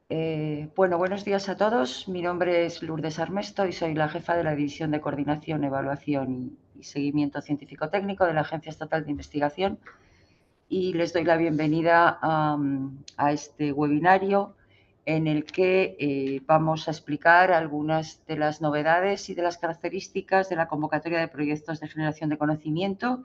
Buenos días a todos. Mi nombre es Lourdes Armesto y soy la jefa de la División de Coordinación, Evaluación y Seguimiento Científico-Técnico de la Agencia Estatal de Investigación, y les doy la bienvenida a este webinario en el que vamos a explicar algunas de las novedades y de las características de la convocatoria de proyectos de generación de conocimiento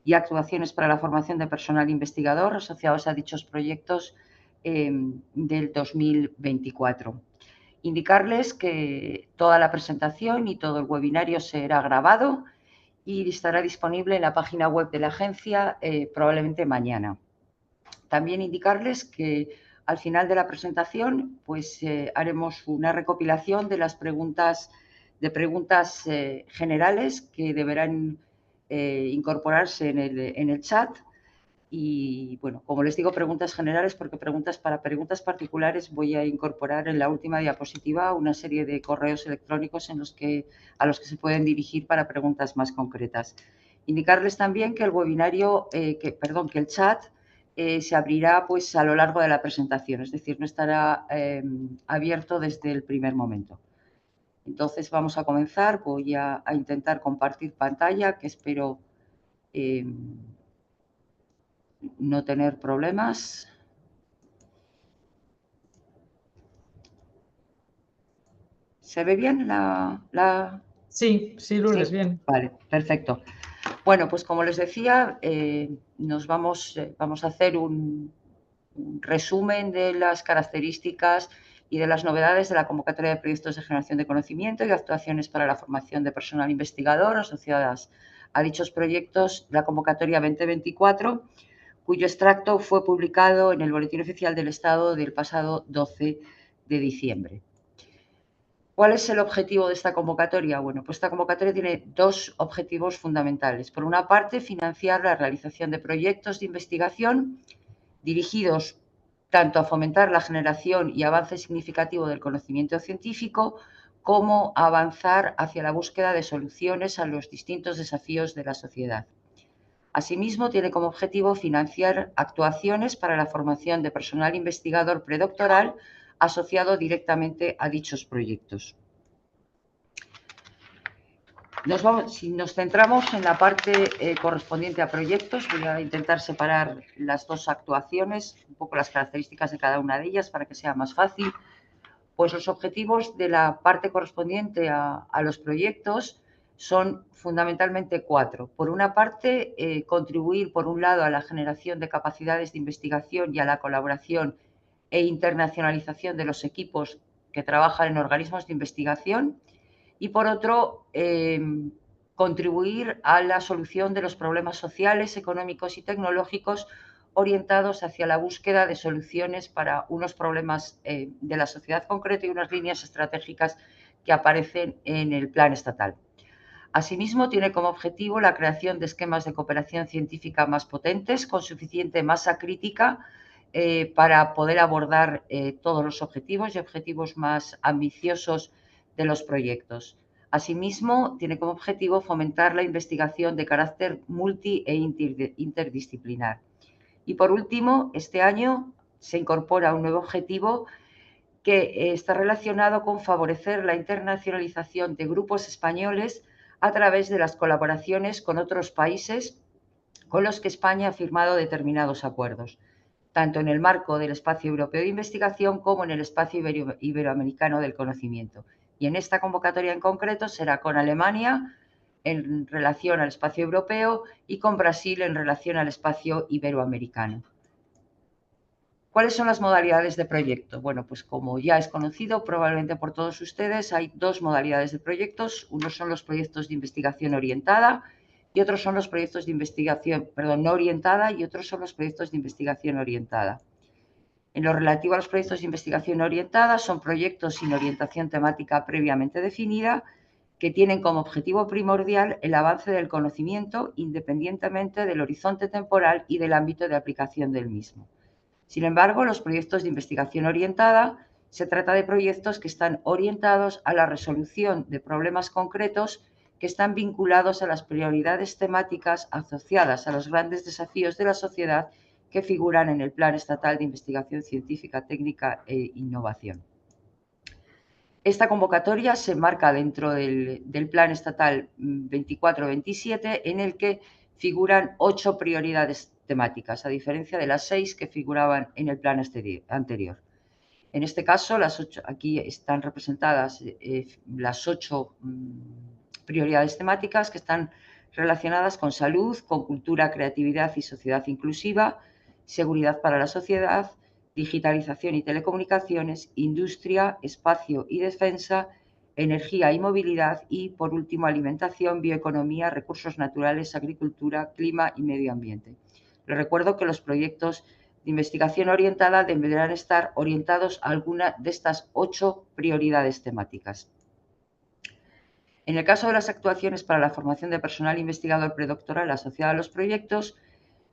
y actuaciones para la formación de personal investigador asociados a dichos proyectos del 2024. Indicarles que toda la presentación y todo el webinario será grabado y estará disponible en la página web de la agencia probablemente mañana. También indicarles que al final de la presentación haremos una recopilación de las preguntas generales que deberán incorporarse en el chat. Y bueno, como les digo, preguntas generales, porque para preguntas particulares voy a incorporar en la última diapositiva una serie de correos electrónicos a los que se pueden dirigir para preguntas más concretas. Indicarles también que el webinario, que el chat se abrirá a lo largo de la presentación, es decir, no estará abierto desde el primer momento. Entonces vamos a comenzar. Voy a intentar compartir pantalla, que espero no tener problemas. ¿Se ve bien Sí, Lourdes, sí? bien. Vale, perfecto. Bueno, pues como les decía, vamos a hacer un resumen de las características y de las novedades de la convocatoria de proyectos de generación de conocimiento y actuaciones para la formación de personal investigador asociadas a dichos proyectos, la convocatoria 2024, cuyo extracto fue publicado en el Boletín Oficial del Estado del pasado 12 de diciembre. ¿Cuál es el objetivo de esta convocatoria? Bueno, pues esta convocatoria tiene dos objetivos fundamentales. Por una parte, financiar la realización de proyectos de investigación dirigidos tanto a fomentar la generación y avance significativo del conocimiento científico, como a avanzar hacia la búsqueda de soluciones a los distintos desafíos de la sociedad. Asimismo, tiene como objetivo financiar actuaciones para la formación de personal investigador predoctoral asociado directamente a dichos proyectos. Si nos centramos en la parte correspondiente a proyectos, voy a intentar separar las dos actuaciones, un poco las características de cada una de ellas para que sea más fácil. Pues los objetivos de la parte correspondiente a los proyectos son fundamentalmente cuatro. Por una parte, contribuir, por un lado, a la generación de capacidades de investigación y a la colaboración e internacionalización de los equipos que trabajan en organismos de investigación. Y por otro, contribuir a la solución de los problemas sociales, económicos y tecnológicos orientados hacia la búsqueda de soluciones para unos problemas de la sociedad concreta y unas líneas estratégicas que aparecen en el plan estatal. Asimismo, tiene como objetivo la creación de esquemas de cooperación científica más potentes, con suficiente masa crítica para poder abordar todos los objetivos y objetivos más ambiciosos de los proyectos. Asimismo, tiene como objetivo fomentar la investigación de carácter multi e interdisciplinar. Y por último, este año se incorpora un nuevo objetivo que está relacionado con favorecer la internacionalización de grupos españoles a través de las colaboraciones con otros países con los que España ha firmado determinados acuerdos, tanto en el marco del Espacio Europeo de Investigación como en el Espacio Iberoamericano del Conocimiento. Y en esta convocatoria en concreto será con Alemania en relación al espacio europeo y con Brasil en relación al espacio iberoamericano. ¿Cuáles son las modalidades de proyecto? Bueno, pues como ya es conocido probablemente por todos ustedes, hay dos modalidades de proyectos. Unos son los proyectos de investigación orientada y otros son los proyectos de investigación, no orientada, y otros son los proyectos de investigación orientada. En lo relativo a los proyectos de investigación orientada, son proyectos sin orientación temática previamente definida que tienen como objetivo primordial el avance del conocimiento independientemente del horizonte temporal y del ámbito de aplicación del mismo. Sin embargo, los proyectos de investigación orientada se trata de proyectos que están orientados a la resolución de problemas concretos que están vinculados a las prioridades temáticas asociadas a los grandes desafíos de la sociedad que figuran en el Plan Estatal de Investigación Científica, Técnica e Innovación. Esta convocatoria se marca dentro del Plan Estatal 24-27, en el que figuran 8 prioridades temáticas, a diferencia de las 6 que figuraban en el plan anterior. En este caso, aquí están representadas las 8 prioridades temáticas que están relacionadas con salud, con cultura, creatividad y sociedad inclusiva, seguridad para la sociedad, digitalización y telecomunicaciones, industria, espacio y defensa, energía y movilidad y, por último, alimentación, bioeconomía, recursos naturales, agricultura, clima y medio ambiente. Les recuerdo que los proyectos de investigación orientada deberán estar orientados a alguna de estas 8 prioridades temáticas. En el caso de las actuaciones para la formación de personal investigador predoctoral asociado a los proyectos,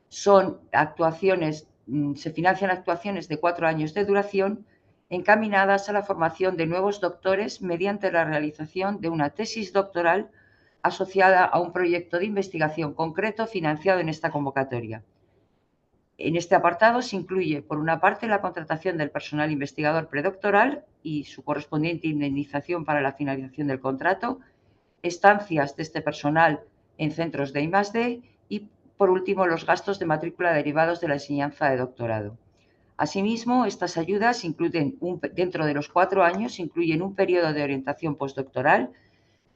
se financian actuaciones de 4 años de duración encaminadas a la formación de nuevos doctores mediante la realización de una tesis doctoral asociada a un proyecto de investigación concreto financiado en esta convocatoria. En este apartado se incluye, por una parte, la contratación del personal investigador predoctoral y su correspondiente indemnización para la finalización del contrato, estancias de este personal en centros de I+D y, por último, los gastos de matrícula derivados de la enseñanza de doctorado. Asimismo, estas ayudas incluyen, dentro de los 4 años, incluyen un periodo de orientación postdoctoral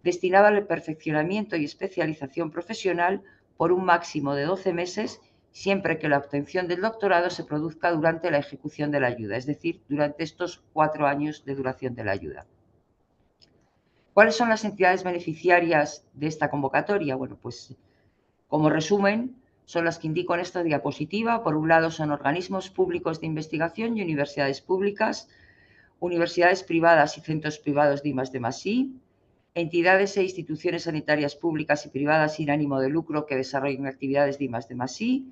destinado al perfeccionamiento y especialización profesional por un máximo de 12 meses, siempre que la obtención del doctorado se produzca durante la ejecución de la ayuda, es decir, durante estos 4 años de duración de la ayuda. ¿Cuáles son las entidades beneficiarias de esta convocatoria? Bueno, pues como resumen, son las que indico en esta diapositiva. Por un lado, son organismos públicos de investigación y universidades públicas, universidades privadas y centros privados de I+D+I, entidades e instituciones sanitarias públicas y privadas sin ánimo de lucro que desarrollen actividades de I+D+I,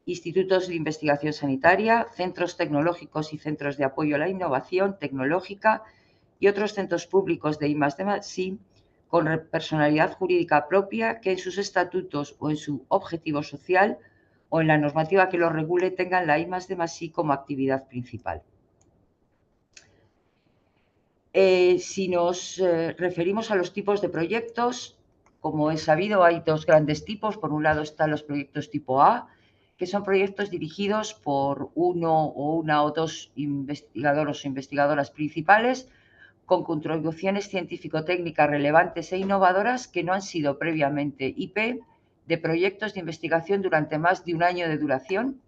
institutos de investigación sanitaria, centros tecnológicos y centros de apoyo a la innovación tecnológica y otros centros públicos de I+D+I con personalidad jurídica propia que en sus estatutos o en su objetivo social o en la normativa que los regule tengan la I+D+I como actividad principal. Si nos referimos a los tipos de proyectos, como es sabido, hay 2 grandes tipos. Por un lado están los proyectos tipo A, que son proyectos dirigidos por uno o 2 investigadores o investigadoras principales, con contribuciones científico-técnicas relevantes e innovadoras que no han sido previamente IP de proyectos de investigación durante más de un año de duración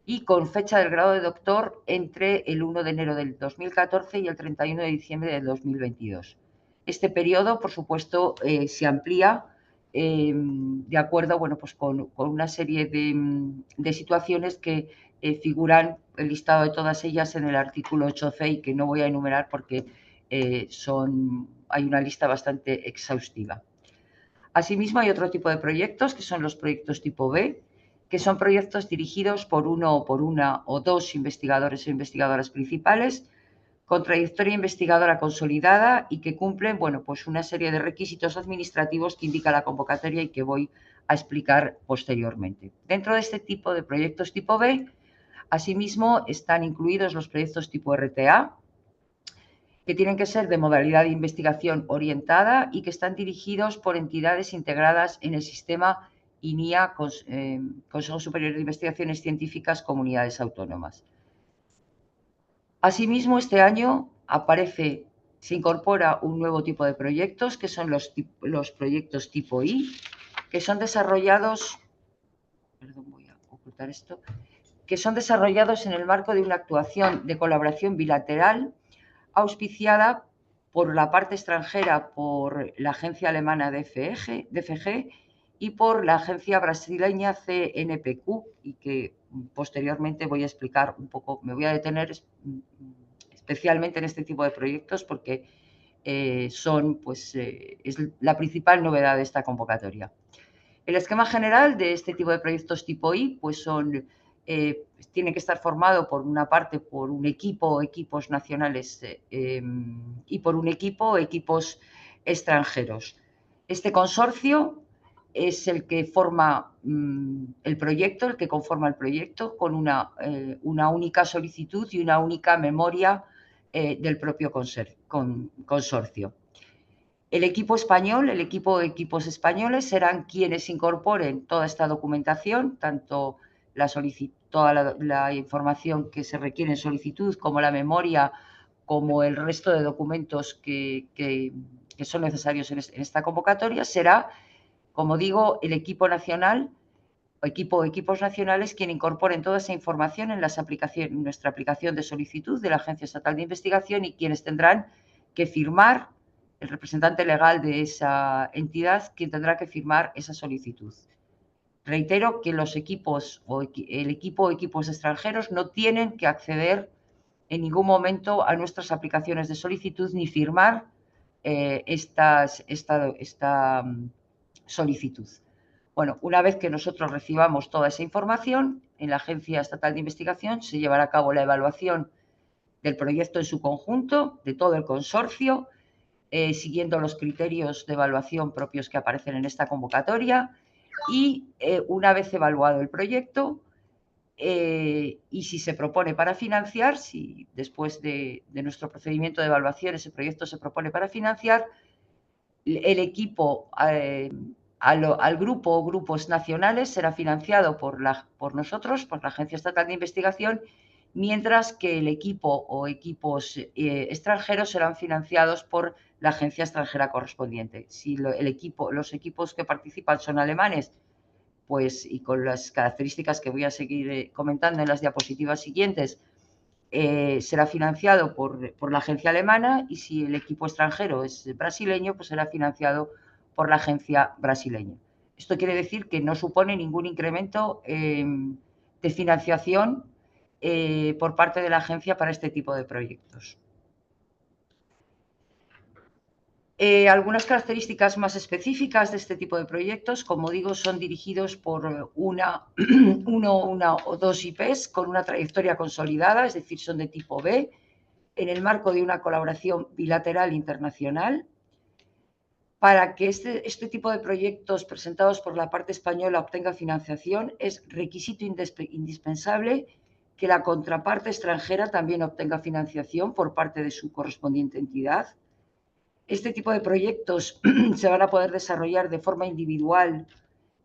y con fecha del grado de doctor entre el 1 de enero del 2014 y el 31 de diciembre del 2022. Este periodo, por supuesto, se amplía de acuerdo pues con una serie de situaciones que figuran, el listado de todas ellas, en el artículo 8c y que no voy a enumerar porque hay una lista bastante exhaustiva. Asimismo, hay otro tipo de proyectos que son los proyectos tipo B, que son proyectos dirigidos por uno o por una o 2 investigadores o investigadoras principales con trayectoria investigadora consolidada y que cumplen pues una serie de requisitos administrativos que indica la convocatoria y que voy a explicar posteriormente. Dentro de este tipo de proyectos tipo B, asimismo, están incluidos los proyectos tipo RTA, que tienen que ser de modalidad de investigación orientada y que están dirigidos por entidades integradas en el sistema INIA, Consejo Superior de Investigaciones Científicas, Comunidades Autónomas. Asimismo, este año se incorpora un nuevo tipo de proyectos, que son los proyectos tipo I, que son desarrollados, que son desarrollados en el marco de una actuación de colaboración bilateral auspiciada por la parte extranjera por la agencia alemana DFG y por la agencia brasileña CNPq, y que posteriormente voy a explicar un poco. Me voy a detener especialmente en este tipo de proyectos porque es la principal novedad de esta convocatoria. El esquema general de este tipo de proyectos tipo I tiene que estar formado por una parte por un equipo o equipos nacionales y por un equipo o equipos extranjeros. Este consorcio es el que forma el proyecto, el que conforma el proyecto con una única solicitud y una única memoria del propio consorcio. El equipo español, el equipo de equipos españoles serán quienes incorporen toda esta documentación, tanto toda la información que se requiere en solicitud, como la memoria, como el resto de documentos que son necesarios en esta convocatoria. Será, como digo, el equipo nacional o equipos nacionales quien incorporen toda esa información en nuestra aplicación de solicitud de la Agencia Estatal de Investigación, y quienes tendrán que firmar, el representante legal de esa entidad, quien tendrá que firmar esa solicitud. Reitero que los equipos o el equipo o equipos extranjeros no tienen que acceder en ningún momento a nuestras aplicaciones de solicitud ni firmar esta solicitud. Bueno, una vez que nosotros recibamos toda esa información, en la Agencia Estatal de Investigación se llevará a cabo la evaluación del proyecto en su conjunto, de todo el consorcio, siguiendo los criterios de evaluación propios que aparecen en esta convocatoria, y una vez evaluado el proyecto y si se propone para financiar, si después de nuestro procedimiento de evaluación ese proyecto se propone para financiar, el equipo al grupo o grupos nacionales será financiado por nosotros, por la Agencia Estatal de Investigación, mientras que el equipo o equipos extranjeros serán financiados por la agencia extranjera correspondiente. Si los equipos que participan son alemanes, pues, y con las características que voy a seguir comentando en las diapositivas siguientes, será financiado por la agencia alemana, y si el equipo extranjero es brasileño, pues será financiado por la agencia brasileña. Esto quiere decir que no supone ningún incremento de financiación por parte de la agencia para este tipo de proyectos. Algunas características más específicas de este tipo de proyectos, como digo, son dirigidos por una o dos IPs con una trayectoria consolidada, es decir, son de tipo B, en el marco de una colaboración bilateral internacional. Para que este tipo de proyectos presentados por la parte española obtenga financiación, es requisito indispensable que la contraparte extranjera también obtenga financiación por parte de su correspondiente entidad. Este tipo de proyectos se van a poder desarrollar de forma individual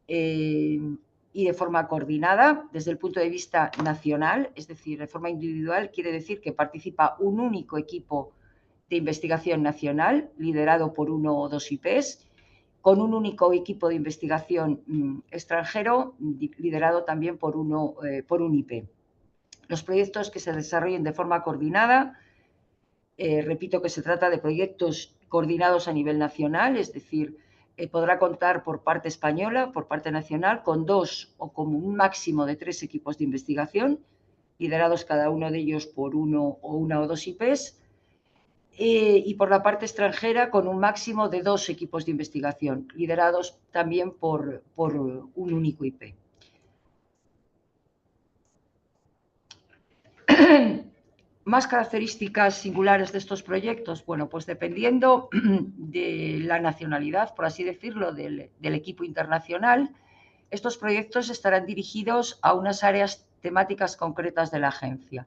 y de forma coordinada desde el punto de vista nacional, es decir, de forma individual quiere decir que participa un único equipo de investigación nacional liderado por uno o dos IPs, con un único equipo de investigación extranjero liderado también por un IP. Los proyectos que se desarrollen de forma coordinada, repito que se trata de proyectos coordinados a nivel nacional, es decir, podrá contar por parte española, por parte nacional, con 2 o como un máximo de 3 equipos de investigación, liderados cada uno de ellos por una o dos IPs, y por la parte extranjera con un máximo de 2 equipos de investigación, liderados también por un único IP. Más características singulares de estos proyectos, bueno, pues dependiendo de la nacionalidad, por así decirlo, del equipo internacional, estos proyectos estarán dirigidos a unas áreas temáticas concretas de la agencia.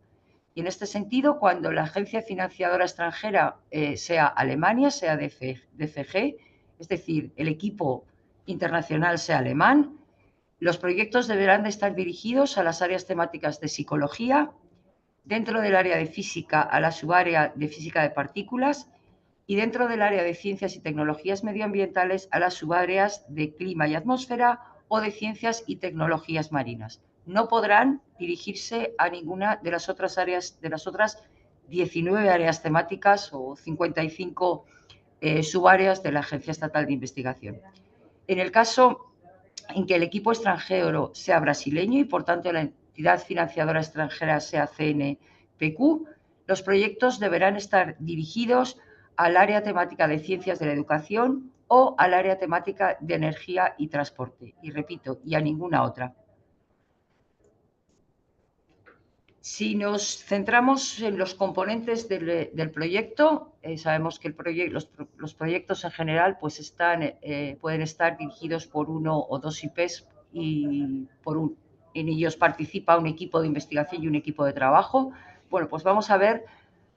Y en este sentido, cuando la agencia financiadora extranjera sea Alemania, sea DFG, es decir, el equipo internacional sea alemán, los proyectos deberán de estar dirigidos a las áreas temáticas de psicología, dentro del área de física a la subárea de física de partículas, y dentro del área de ciencias y tecnologías medioambientales a las subáreas de clima y atmósfera o de ciencias y tecnologías marinas. No podrán dirigirse a ninguna de las otras áreas, de las otras 19 áreas temáticas o 55 subáreas de la Agencia Estatal de Investigación. En el caso en que el equipo extranjero sea brasileño y, por tanto, la entidad financiadora extranjera sea CNPq, los proyectos deberán estar dirigidos al área temática de ciencias de la educación o al área temática de energía y transporte. Y repito, y a ninguna otra. Si nos centramos en los componentes del proyecto, sabemos que los proyectos en general pues pueden estar dirigidos por uno o dos IPs y en ellos participa un equipo de investigación y un equipo de trabajo. Bueno, pues vamos a ver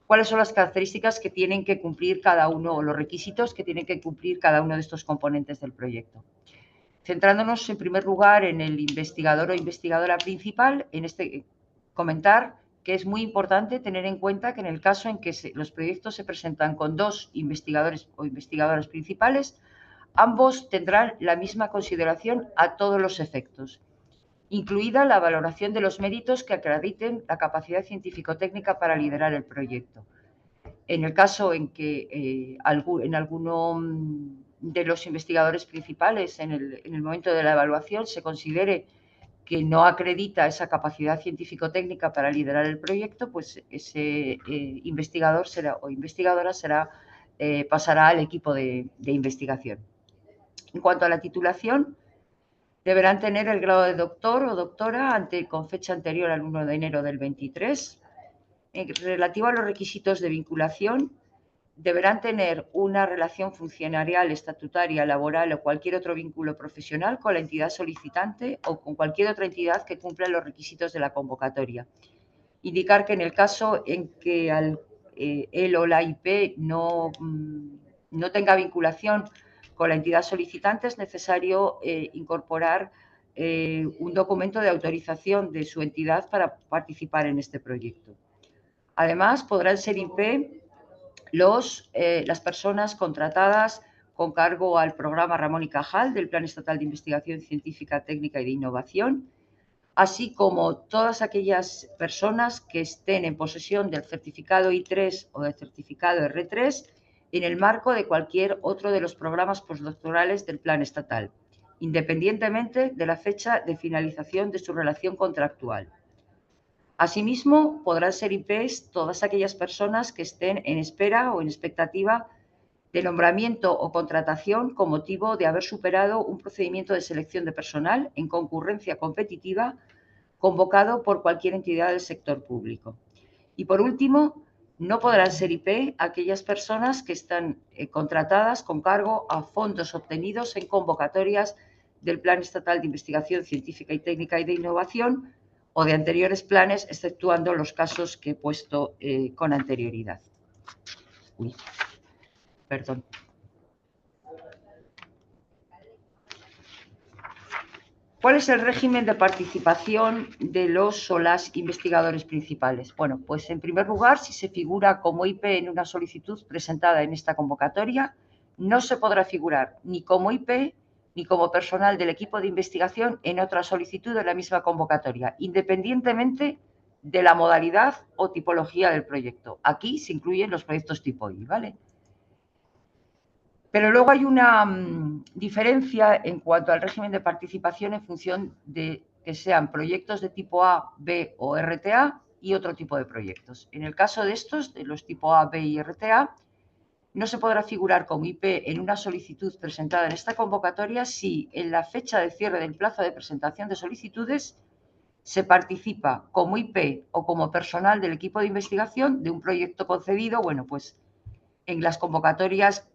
cuáles son las características que tienen que cumplir cada uno, o los requisitos que tienen que cumplir cada uno de estos componentes del proyecto. Centrándonos en primer lugar en el investigador o investigadora principal, comentar que es muy importante tener en cuenta que en el caso en que los proyectos se presentan con dos investigadores o investigadoras principales, ambos tendrán la misma consideración a todos los efectos, incluida la valoración de los méritos que acrediten la capacidad científico-técnica para liderar el proyecto. En el caso en que en alguno de los investigadores principales en el momento de la evaluación se considere que no acredita esa capacidad científico-técnica para liderar el proyecto, pues ese investigador o investigadora pasará al equipo de investigación. En cuanto a la titulación, deberán tener el grado de doctor o doctora con fecha anterior al 1 de enero del 23. Relativo a los requisitos de vinculación, deberán tener una relación funcionarial, estatutaria, laboral o cualquier otro vínculo profesional con la entidad solicitante o con cualquier otra entidad que cumpla los requisitos de la convocatoria. Indicar que en el caso en que él o la IP no tenga vinculación con la entidad solicitante, es necesario incorporar un documento de autorización de su entidad para participar en este proyecto. Además, podrán ser IP las personas contratadas con cargo al programa Ramón y Cajal del Plan Estatal de Investigación Científica, Técnica y de Innovación, así como todas aquellas personas que estén en posesión del certificado I3 o del certificado R3 en el marco de cualquier otro de los programas postdoctorales del Plan Estatal, independientemente de la fecha de finalización de su relación contractual. Asimismo, podrán ser IPs todas aquellas personas que estén en espera o en expectativa de nombramiento o contratación con motivo de haber superado un procedimiento de selección de personal en concurrencia competitiva convocado por cualquier entidad del sector público. Y por último, no podrán ser IP aquellas personas que están contratadas con cargo a fondos obtenidos en convocatorias del Plan Estatal de Investigación Científica y Técnica y de Innovación o de anteriores planes, exceptuando los casos que he puesto con anterioridad. Perdón. ¿Cuál es el régimen de participación de los o las investigadores principales? Bueno, pues en primer lugar, si se figura como IP en una solicitud presentada en esta convocatoria, no se podrá figurar ni como IP ni como personal del equipo de investigación en otra solicitud de la misma convocatoria, independientemente de la modalidad o tipología del proyecto. Aquí se incluyen los proyectos tipo I, ¿vale? Pero luego hay una diferencia en cuanto al régimen de participación en función de que sean proyectos de tipo A, B o RTA y otro tipo de proyectos. En el caso de estos, de los tipo A, B y RTA, no se podrá figurar como IP en una solicitud presentada en esta convocatoria si en la fecha de cierre del plazo de presentación de solicitudes se participa como IP o como personal del equipo de investigación de un proyecto concedido, bueno, pues en las convocatorias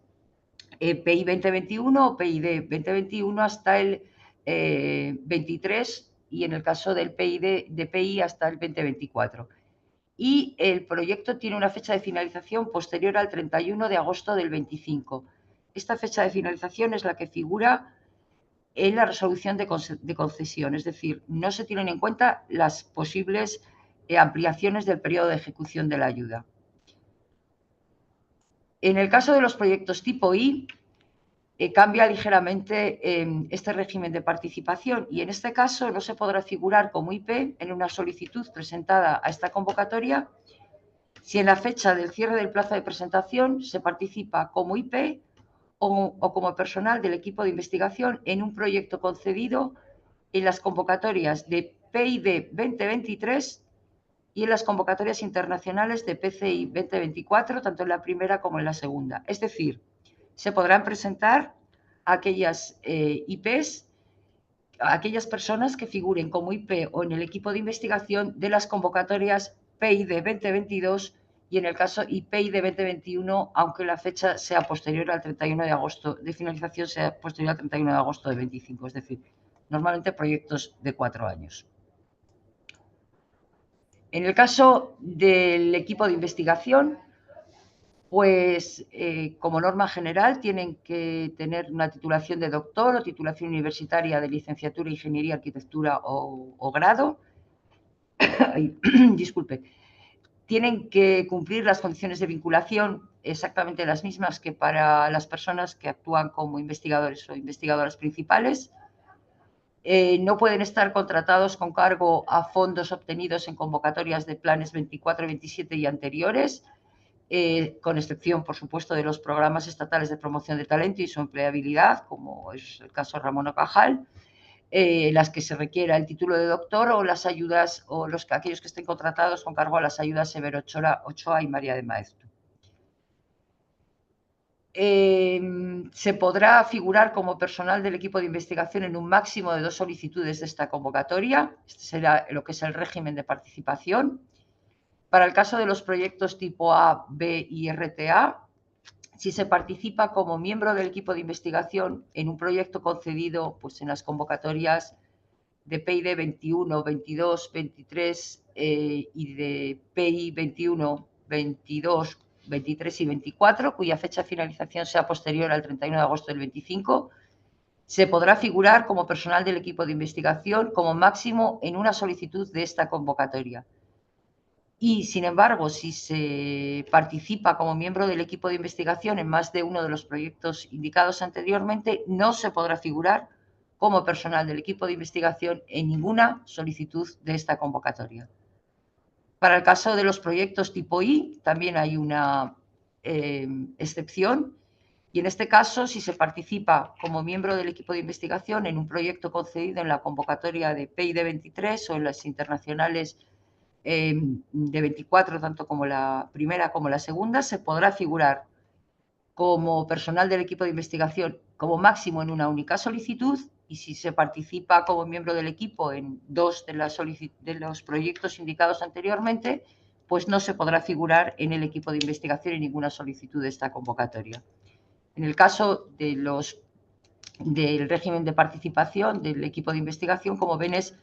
PI 2021 o PID 2021 hasta el 23 y en el caso del PID de PI hasta el 2024. Y el proyecto tiene una fecha de finalización posterior al 31 de agosto del 25. Esta fecha de finalización es la que figura en la resolución de concesión, es decir, no se tienen en cuenta las posibles ampliaciones del periodo de ejecución de la ayuda. En el caso de los proyectos tipo I, cambia ligeramente este régimen de participación y en este caso no se podrá figurar como IP en una solicitud presentada a esta convocatoria si en la fecha del cierre del plazo de presentación se participa como IP o como personal del equipo de investigación en un proyecto concedido en las convocatorias de PID 2023 y en las convocatorias internacionales de PCI 2024, tanto en la primera como en la segunda. Es decir, se podrán presentar aquellas IPs aquellas personas que figuren como IP o en el equipo de investigación de las convocatorias PID 2022 y en el caso IPID 2021, aunque la fecha sea posterior al 31 de agosto, de finalización sea posterior al 31 de agosto de 25, es decir, normalmente proyectos de 4 años. En el caso del equipo de investigación, pues como norma general tienen que tener una titulación de doctor o titulación universitaria de licenciatura, ingeniería, arquitectura o grado. Ay, disculpe. Tienen que cumplir las condiciones de vinculación exactamente las mismas que para las personas que actúan como investigadores o investigadoras principales. No pueden estar contratados con cargo a fondos obtenidos en convocatorias de planes 24, 27 y anteriores, con excepción, por supuesto, de los programas estatales de promoción de talento y su empleabilidad, como es el caso Ramón y Cajal, las que se requiera el título de doctor o las ayudas, o aquellos que estén contratados con cargo a las ayudas Severo Ochoa y María de Maeztu. Se podrá figurar como personal del equipo de investigación en un máximo de 2 solicitudes de esta convocatoria. Este será lo que es el régimen de participación. Para el caso de los proyectos tipo A, B y RTA, si se participa como miembro del equipo de investigación en un proyecto concedido pues, en las convocatorias de PID 21, 22, 23 y de PI 21, 22, 23 y 24, cuya fecha de finalización sea posterior al 31 de agosto del 25, se podrá figurar como personal del equipo de investigación como máximo en una solicitud de esta convocatoria. Y, sin embargo, si se participa como miembro del equipo de investigación en más de uno de los proyectos indicados anteriormente, no se podrá figurar como personal del equipo de investigación en ninguna solicitud de esta convocatoria. Para el caso de los proyectos tipo I, también hay una excepción, y en este caso, si se participa como miembro del equipo de investigación en un proyecto concedido en la convocatoria de PID 23 o en las internacionales de 24, tanto como la primera como la segunda, se podrá figurar como personal del equipo de investigación como máximo en una única solicitud, y si se participa como miembro del equipo en 2 de los proyectos indicados anteriormente, pues no se podrá figurar en el equipo de investigación en ninguna solicitud de esta convocatoria. En el caso del régimen de participación del equipo de investigación, como ven, es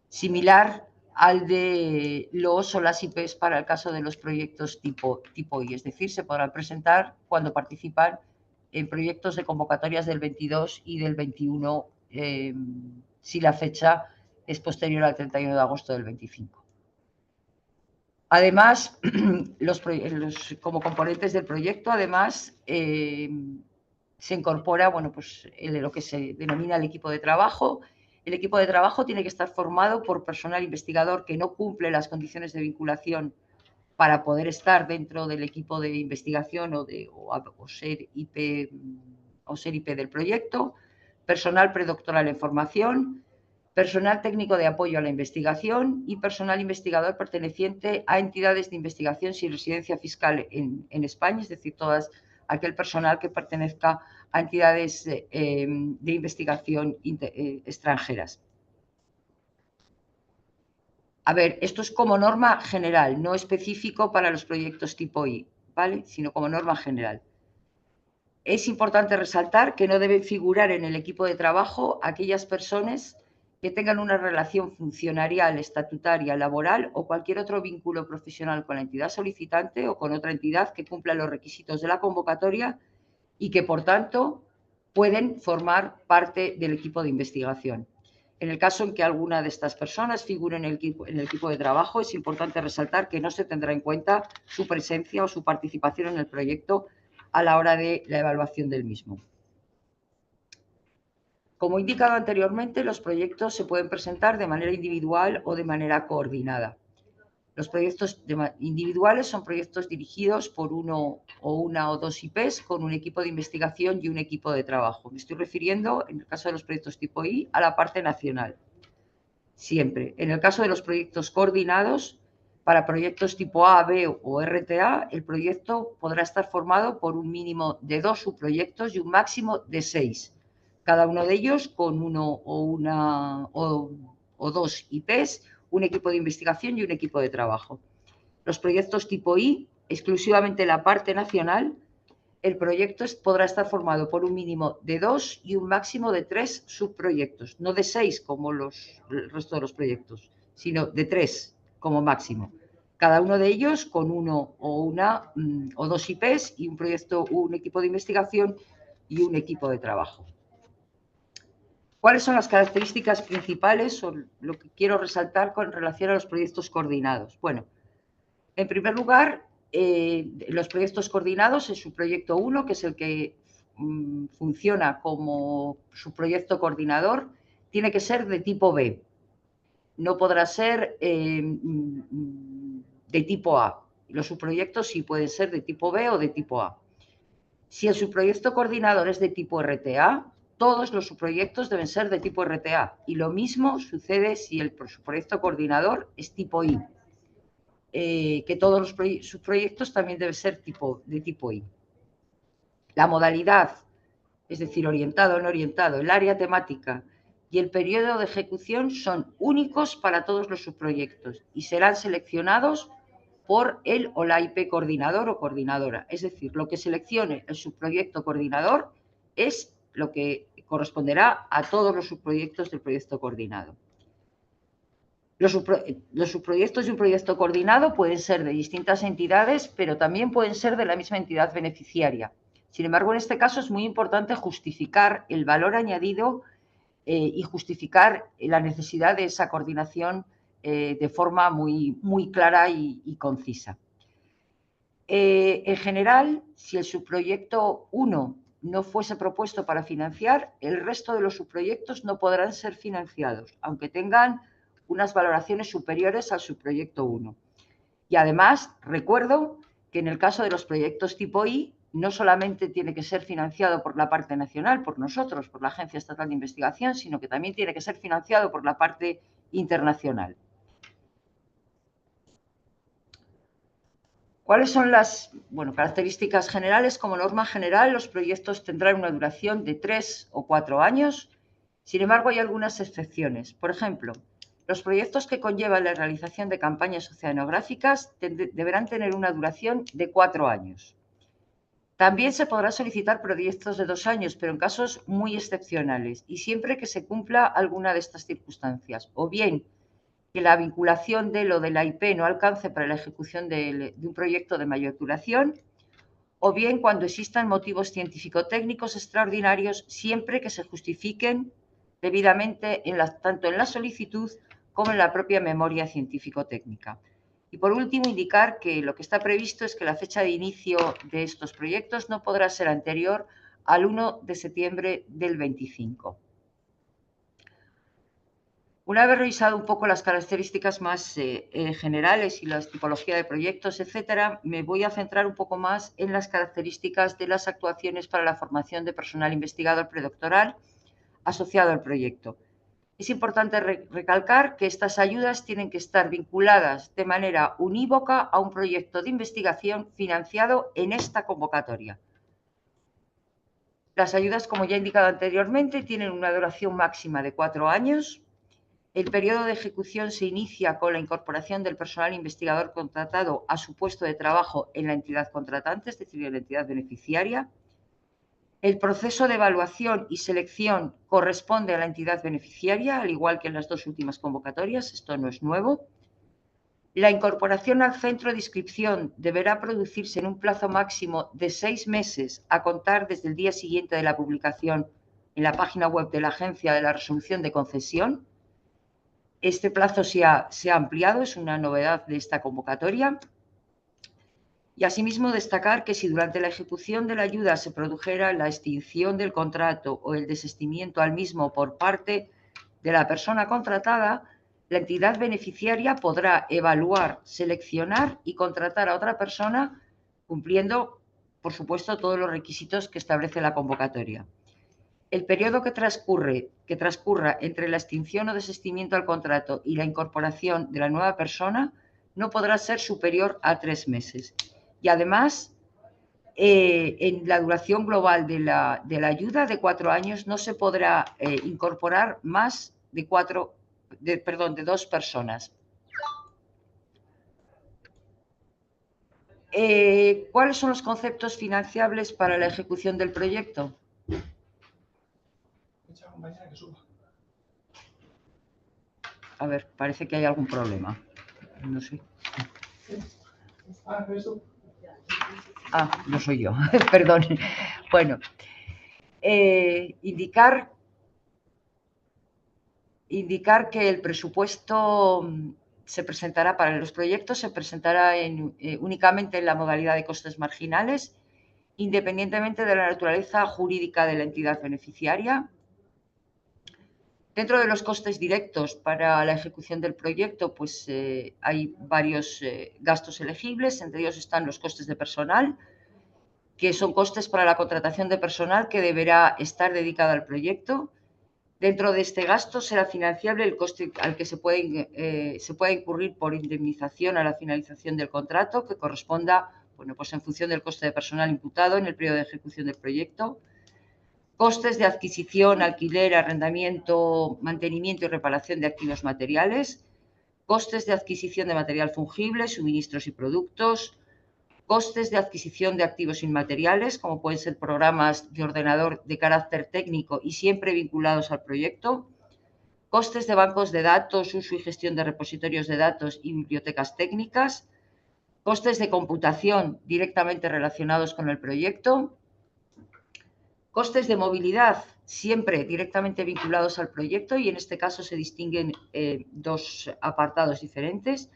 similar al de los o las IPs para el caso de los proyectos tipo I, es decir, se podrán presentar cuando participan en proyectos de convocatorias del 22 y del 21, si la fecha es posterior al 31 de agosto del 25. Además, como componentes del proyecto, además, se incorpora pues, lo que se denomina el equipo de trabajo. El equipo de trabajo tiene que estar formado por personal investigador que no cumple las condiciones de vinculación para poder estar dentro del equipo de investigación o ser IP del proyecto, personal predoctoral en formación, personal técnico de apoyo a la investigación y personal investigador perteneciente a entidades de investigación sin residencia fiscal en España, es decir, todas aquel personal que pertenezca a entidades de investigación extranjeras. A ver, esto es como norma general, no específico para los proyectos tipo I, ¿vale? Sino como norma general. Es importante resaltar que no deben figurar en el equipo de trabajo aquellas personas que tengan una relación funcionarial, estatutaria, laboral o cualquier otro vínculo profesional con la entidad solicitante o con otra entidad que cumpla los requisitos de la convocatoria y que, por tanto, pueden formar parte del equipo de investigación. En el caso en que alguna de estas personas figure en el equipo de trabajo, es importante resaltar que no se tendrá en cuenta su presencia o su participación en el proyecto a la hora de la evaluación del mismo. Como indicado anteriormente, los proyectos se pueden presentar de manera individual o de manera coordinada. Los proyectos individuales son proyectos dirigidos por uno o una o dos IPs con un equipo de investigación y un equipo de trabajo. Me estoy refiriendo, en el caso de los proyectos tipo I, a la parte nacional. Siempre. En el caso de los proyectos coordinados, para proyectos tipo A, B o RTA, el proyecto podrá estar formado por un mínimo de 2 subproyectos y un máximo de 6. cada uno de ellos con uno o dos IPs, un equipo de investigación y un equipo de trabajo. Los proyectos tipo I, exclusivamente la parte nacional, el proyecto podrá estar formado por un mínimo de 2 y un máximo de 3 subproyectos, no de 6 como el resto de los proyectos, sino de 3 como máximo. Cada uno de ellos con uno o dos IPs y un equipo de investigación y un equipo de trabajo. ¿Cuáles son las características principales o lo que quiero resaltar con relación a los proyectos coordinados? Bueno, en primer lugar, los proyectos coordinados es su proyecto 1, que es el que funciona como su proyecto coordinador, tiene que ser de tipo B. No podrá ser de tipo A. Los subproyectos sí pueden ser de tipo B o de tipo A. Si el subproyecto coordinador es de tipo RTA, todos los subproyectos deben ser de tipo RTA. Y lo mismo sucede si el subproyecto coordinador es tipo I. Que todos los subproyectos también deben ser de tipo I. La modalidad, es decir, orientado o no orientado, el área temática y el periodo de ejecución son únicos para todos los subproyectos y serán seleccionados por el o la IP coordinador o coordinadora. Es decir, lo que seleccione el subproyecto coordinador es lo que corresponderá a todos los subproyectos del proyecto coordinado. Los subproyectos de un proyecto coordinado pueden ser de distintas entidades, pero también pueden ser de la misma entidad beneficiaria. Sin embargo, en este caso es muy importante justificar el valor añadido y justificar la necesidad de esa coordinación de forma muy clara y concisa. En general, si el subproyecto 1 no fuese propuesto para financiar, el resto de los subproyectos no podrán ser financiados, aunque tengan unas valoraciones superiores al subproyecto 1. Y además, recuerdo que en el caso de los proyectos tipo I, no solamente tiene que ser financiado por la parte nacional, por nosotros, por la Agencia Estatal de Investigación, sino que también tiene que ser financiado por la parte internacional. ¿Cuáles son las características generales? Como norma general, los proyectos tendrán una duración de 3 o 4 años. Sin embargo, hay algunas excepciones. Por ejemplo, los proyectos que conllevan la realización de campañas oceanográficas deberán tener una duración de 4 años. También se podrá solicitar proyectos de 2 años, pero en casos muy excepcionales y siempre que se cumpla alguna de estas circunstancias. O bien, que la vinculación de la IP no alcance para la ejecución de un proyecto de mayor duración, o bien cuando existan motivos científico-técnicos extraordinarios, siempre que se justifiquen debidamente tanto en la solicitud como en la propia memoria científico-técnica. Y por último, indicar que lo que está previsto es que la fecha de inicio de estos proyectos no podrá ser anterior al 1 de septiembre del 25. Una vez revisado un poco las características más generales y la tipología de proyectos, etcétera, me voy a centrar un poco más en las características de las actuaciones para la formación de personal investigador predoctoral asociado al proyecto. Es importante recalcar que estas ayudas tienen que estar vinculadas de manera unívoca a un proyecto de investigación financiado en esta convocatoria. Las ayudas, como ya he indicado anteriormente, tienen una duración máxima de 4 años. El periodo de ejecución se inicia con la incorporación del personal investigador contratado a su puesto de trabajo en la entidad contratante, es decir, en la entidad beneficiaria. El proceso de evaluación y selección corresponde a la entidad beneficiaria, al igual que en las 2 últimas convocatorias, esto no es nuevo. La incorporación al centro de inscripción deberá producirse en un plazo máximo de 6 meses a contar desde el día siguiente de la publicación en la página web de la Agencia de la Resolución de Concesión. Este plazo se ha ampliado, es una novedad de esta convocatoria. Y asimismo destacar que si durante la ejecución de la ayuda se produjera la extinción del contrato o el desistimiento al mismo por parte de la persona contratada, la entidad beneficiaria podrá evaluar, seleccionar y contratar a otra persona cumpliendo, por supuesto, todos los requisitos que establece la convocatoria. El periodo que transcurra entre la extinción o desistimiento al contrato y la incorporación de la nueva persona no podrá ser superior a 3 meses. Y además, en la duración global de la ayuda de 4 años no se podrá incorporar más de 2 personas. ¿Cuáles son los conceptos financiables para la ejecución del proyecto? A ver, parece que hay algún problema. No sé. No soy yo, perdón. Bueno, indicar que el presupuesto se presentará para los proyectos, se presentará únicamente en la modalidad de costes marginales, independientemente de la naturaleza jurídica de la entidad beneficiaria. Dentro de los costes directos para la ejecución del proyecto, pues hay varios gastos elegibles, entre ellos están los costes de personal, que son costes para la contratación de personal que deberá estar dedicado al proyecto. Dentro de este gasto será financiable el coste al que se puede incurrir por indemnización a la finalización del contrato, que corresponda, bueno, pues en función del coste de personal imputado en el periodo de ejecución del proyecto. Costes de adquisición, alquiler, arrendamiento, mantenimiento y reparación de activos materiales. Costes de adquisición de material fungible, suministros y productos. Costes de adquisición de activos inmateriales, como pueden ser programas de ordenador de carácter técnico y siempre vinculados al proyecto. Costes de bancos de datos, uso y gestión de repositorios de datos y bibliotecas técnicas. Costes de computación directamente relacionados con el proyecto. Costes de movilidad, siempre directamente vinculados al proyecto, y en este caso se distinguen 2 apartados diferentes.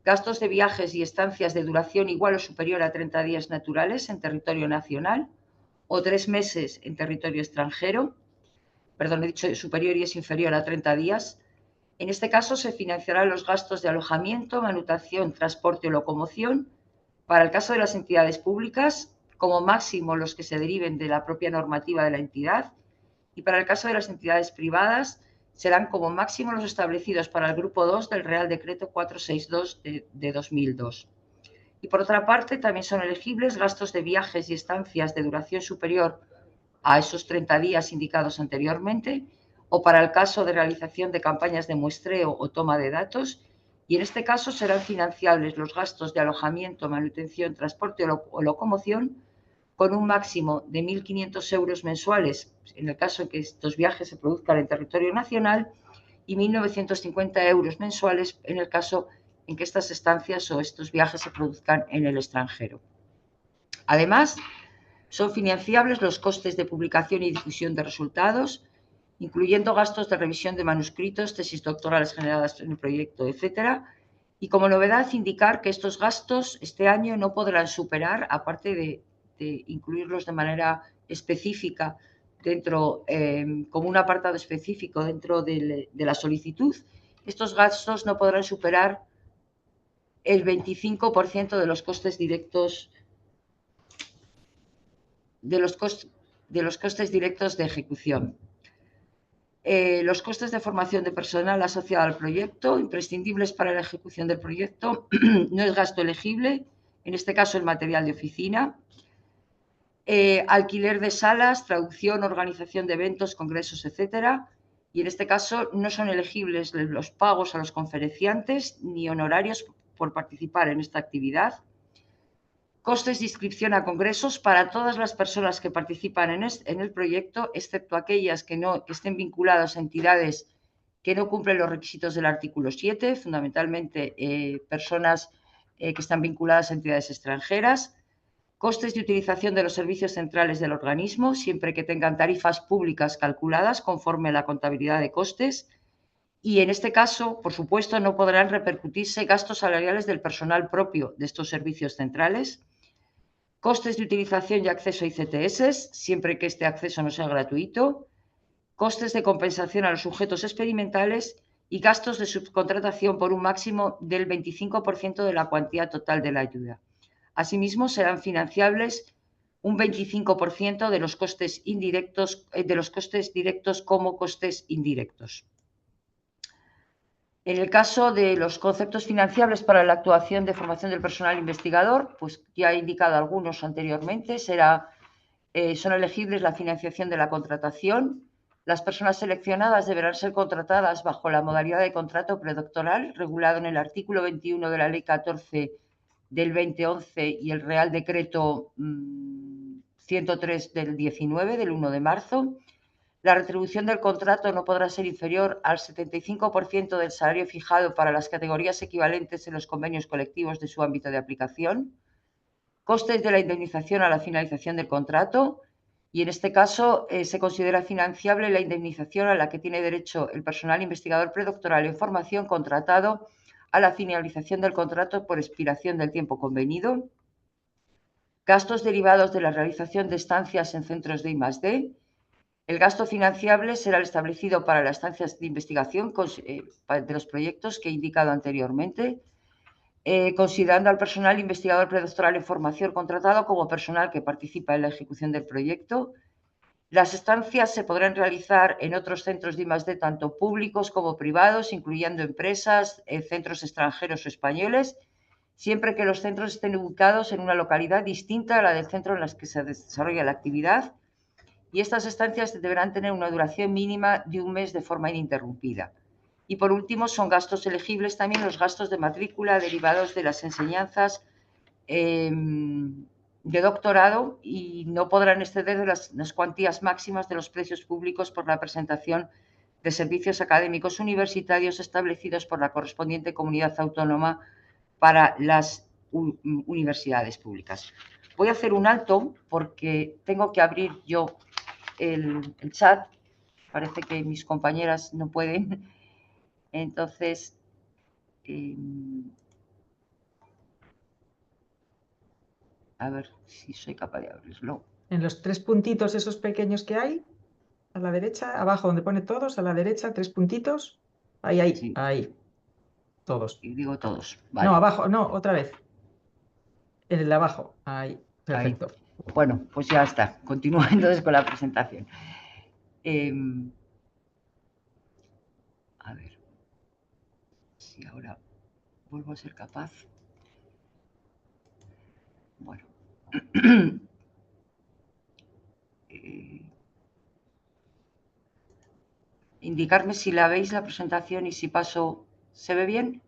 Gastos de viajes y estancias de duración igual o superior a 30 días naturales en territorio nacional o 3 meses en territorio extranjero. Perdón, he dicho superior y es inferior a 30 días. En este caso se financiarán los gastos de alojamiento, manutención, transporte o locomoción. Para el caso de las entidades públicas, como máximo los que se deriven de la propia normativa de la entidad, y para el caso de las entidades privadas serán como máximo los establecidos para el grupo 2 del Real Decreto 462 de 2002. Y por otra parte, también son elegibles gastos de viajes y estancias de duración superior a esos 30 días indicados anteriormente, o para el caso de realización de campañas de muestreo o toma de datos, y en este caso serán financiables los gastos de alojamiento, manutención, transporte o locomoción con un máximo de 1.500 euros mensuales en el caso de que estos viajes se produzcan en territorio nacional y 1.950 euros mensuales en el caso en que estas estancias o estos viajes se produzcan en el extranjero. Además, son financiables los costes de publicación y difusión de resultados, incluyendo gastos de revisión de manuscritos, tesis doctorales generadas en el proyecto, etc. Y como novedad, indicar que estos gastos este año no podrán superar, aparte de incluirlos de manera específica dentro, como un apartado específico dentro de la solicitud, estos gastos no podrán superar el 25% de los costes directos de los costes directos de ejecución. Los costes de formación de personal asociado al proyecto, imprescindibles para la ejecución del proyecto, no es gasto elegible, en este caso el material de oficina. Alquiler de salas, traducción, organización de eventos, congresos, etcétera. Y en este caso no son elegibles los pagos a los conferenciantes ni honorarios por participar en esta actividad. Costes de inscripción a congresos para todas las personas que participan en el proyecto, excepto aquellas que estén vinculadas a entidades que no cumplen los requisitos del artículo 7, fundamentalmente personas que están vinculadas a entidades extranjeras. Costes de utilización de los servicios centrales del organismo, siempre que tengan tarifas públicas calculadas conforme a la contabilidad de costes. Y en este caso, por supuesto, no podrán repercutirse gastos salariales del personal propio de estos servicios centrales. Costes de utilización y acceso a ICTS, siempre que este acceso no sea gratuito. Costes de compensación a los sujetos experimentales y gastos de subcontratación por un máximo del 25% de la cuantía total de la ayuda. Asimismo, serán financiables un 25% de los costes indirectos, de los costes directos como costes indirectos. En el caso de los conceptos financiables para la actuación de formación del personal investigador, pues ya he indicado algunos anteriormente, son elegibles la financiación de la contratación. Las personas seleccionadas deberán ser contratadas bajo la modalidad de contrato predoctoral, regulado en el artículo 21 de la Ley 14 del 2011 y el Real Decreto 103 del 19, del 1 de marzo. La retribución del contrato no podrá ser inferior al 75% del salario fijado para las categorías equivalentes en los convenios colectivos de su ámbito de aplicación. Costes de la indemnización a la finalización del contrato. Y en este caso se considera financiable la indemnización a la que tiene derecho el personal investigador predoctoral en formación contratado a la finalización del contrato por expiración del tiempo convenido. Gastos derivados de la realización de estancias en centros de I+D. El gasto financiable será el establecido para las estancias de investigación de los proyectos que he indicado anteriormente, considerando al personal investigador predoctoral en formación contratado como personal que participa en la ejecución del proyecto. Las estancias se podrán realizar en otros centros de I+D, tanto públicos como privados, incluyendo empresas, centros extranjeros o españoles, siempre que los centros estén ubicados en una localidad distinta a la del centro en la que se desarrolla la actividad, y estas estancias deberán tener una duración mínima de 1 mes de forma ininterrumpida. Y por último, son gastos elegibles también los gastos de matrícula derivados de las enseñanzas de doctorado y no podrán exceder de las cuantías máximas de los precios públicos por la presentación de servicios académicos universitarios establecidos por la correspondiente comunidad autónoma para las universidades públicas. Voy a hacer un alto porque tengo que abrir yo el chat. Parece que mis compañeras no pueden. Entonces, a ver si soy capaz de abrirlo. En los 3 puntitos esos pequeños que hay, a la derecha, abajo donde pone todos, a la derecha, 3 puntitos. Ahí, Sí. ahí. Todos. Y digo todos. Vale. No, abajo, no, otra vez. En el de abajo. Ahí, perfecto. Ahí. Bueno, pues ya está. Continúo entonces con la presentación. A ver si ahora vuelvo a ser capaz. Bueno. Indicarme si la veis la presentación y si paso, ¿se ve bien?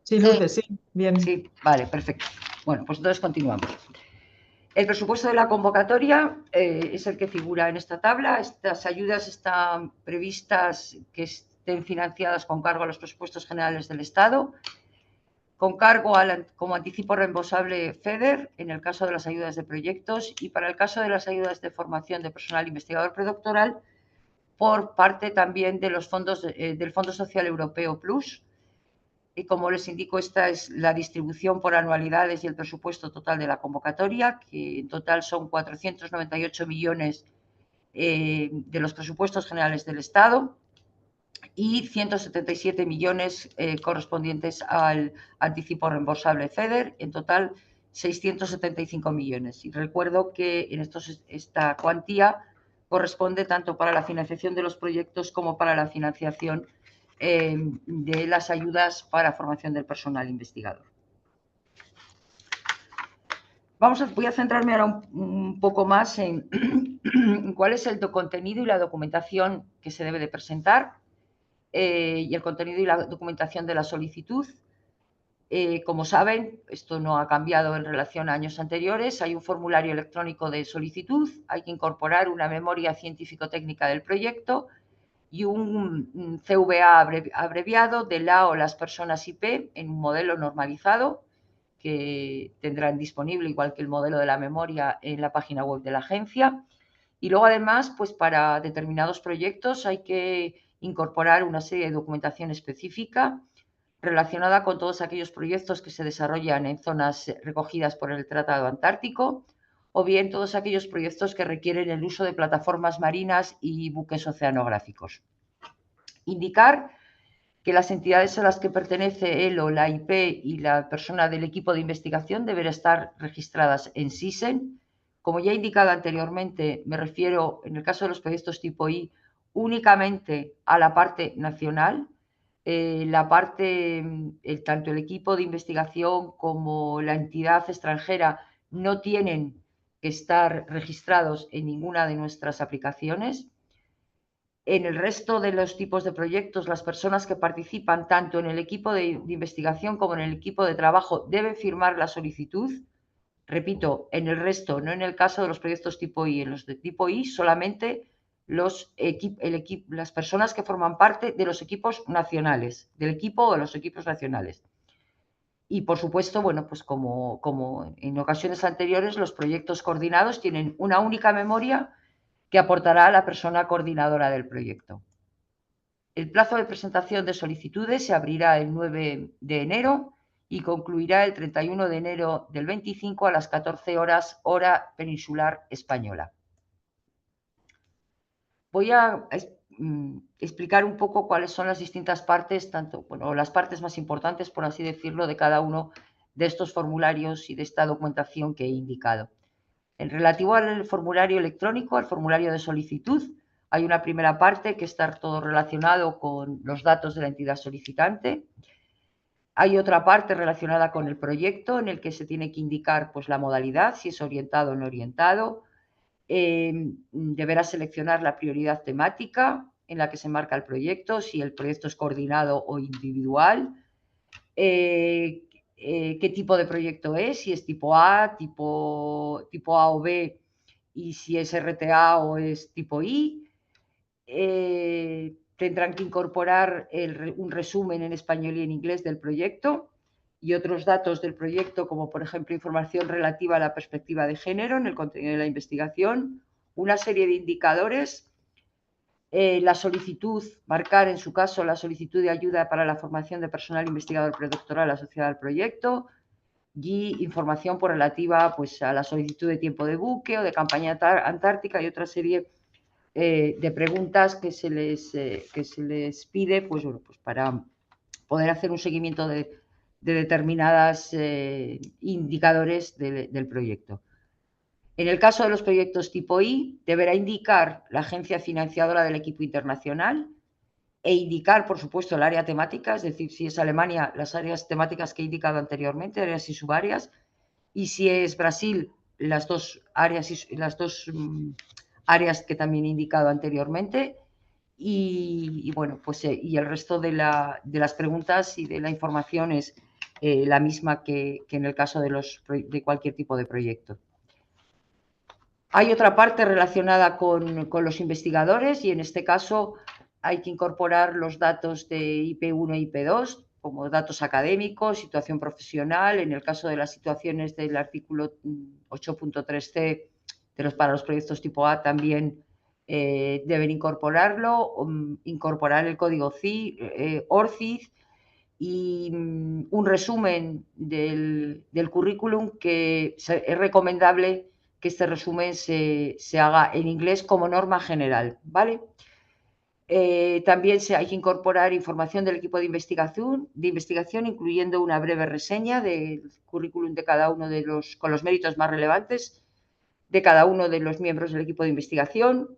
Sí, Lourdes, sí, bien. Sí, vale, perfecto. Bueno, pues entonces continuamos. El presupuesto de la convocatoria es el que figura en esta tabla. Estas ayudas están previstas que estén financiadas con cargo a los presupuestos generales del Estado, con cargo como anticipo reembolsable FEDER en el caso de las ayudas de proyectos y para el caso de las ayudas de formación de personal investigador predoctoral por parte también de los fondos del Fondo Social Europeo Plus. Y como les indico, esta es la distribución por anualidades y el presupuesto total de la convocatoria, que en total son 498 millones de los presupuestos generales del Estado y 177 millones correspondientes al anticipo reembolsable FEDER, en total 675 millones. Y recuerdo que en esta cuantía corresponde tanto para la financiación de los proyectos como para la financiación de las ayudas para formación del personal investigador. Voy a centrarme ahora un poco más en cuál es el contenido y la documentación que se debe de presentar y el contenido y la documentación de la solicitud. Como saben, esto no ha cambiado en relación a años anteriores. Hay un formulario electrónico de solicitud, hay que incorporar una memoria científico-técnica del proyecto y un CVA abreviado de la o las personas IP en un modelo normalizado que tendrán disponible, igual que el modelo de la memoria, en la página web de la agencia. Y luego, además, pues para determinados proyectos hay que incorporar una serie de documentación específica relacionada con todos aquellos proyectos que se desarrollan en zonas recogidas por el Tratado Antártico, o bien todos aquellos proyectos que requieren el uso de plataformas marinas y buques oceanográficos. Indicar que las entidades a las que pertenece él o la IP y la persona del equipo de investigación deben estar registradas en SISEN. Como ya he indicado anteriormente, me refiero, en el caso de los proyectos tipo I, únicamente a la parte nacional. tanto el equipo de investigación como la entidad extranjera no tienen que estar registrados en ninguna de nuestras aplicaciones. En el resto de los tipos de proyectos, las personas que participan tanto en el equipo de investigación como en el equipo de trabajo deben firmar la solicitud. Repito, en el resto, no en el caso de los proyectos tipo I. En los de tipo I solamente las personas que forman parte de los equipos nacionales, del equipo o de los equipos nacionales. Y, por supuesto, bueno, pues como en ocasiones anteriores, los proyectos coordinados tienen una única memoria que aportará a la persona coordinadora del proyecto. El plazo de presentación de solicitudes se abrirá el 9 de enero y concluirá el 31 de enero del 25 a las 14 horas, hora peninsular española. Voy a explicar un poco cuáles son las distintas partes, las partes más importantes, por así decirlo, de cada uno de estos formularios y de esta documentación que he indicado. En relativo al formulario electrónico, al formulario de solicitud, hay una primera parte que está todo relacionado con los datos de la entidad solicitante. Hay otra parte relacionada con el proyecto en el que se tiene que indicar pues, la modalidad, si es orientado o no orientado. Deberá seleccionar la prioridad temática en la que se marca el proyecto, si el proyecto es coordinado o individual. Qué tipo de proyecto es, si es tipo A, tipo A o B, y si es RTA o es tipo I. Tendrán que incorporar un resumen en español y en inglés del proyecto y otros datos del proyecto, como por ejemplo información relativa a la perspectiva de género en el contenido de la investigación, una serie de indicadores, la solicitud, marcar en su caso la solicitud de ayuda para la formación de personal investigador predoctoral asociado al proyecto y información relativa pues, a la solicitud de tiempo de buque o de campaña antártica y otra serie de preguntas que se les pide pues, bueno, pues para poder hacer un seguimiento de determinados indicadores del proyecto. En el caso de los proyectos tipo I, deberá indicar la agencia financiadora del equipo internacional e indicar, por supuesto, el área temática, es decir, si es Alemania, las áreas temáticas que he indicado anteriormente, áreas y subáreas, y si es Brasil, las dos áreas que también he indicado anteriormente. Y bueno, pues y el resto de las preguntas y de la información es la misma que en el caso de cualquier tipo de proyecto. Hay otra parte relacionada con los investigadores y en este caso hay que incorporar los datos de IP1 e IP2 como datos académicos, situación profesional. En el caso de las situaciones del artículo 8.3c para los proyectos tipo A también deben incorporarlo, incorporar el código ORCID y un resumen del currículum que es recomendable que este resumen se haga en inglés como norma general, ¿vale? También hay que incorporar información del equipo de investigación, incluyendo una breve reseña del currículum de cada uno con los méritos más relevantes de cada uno de los miembros del equipo de investigación,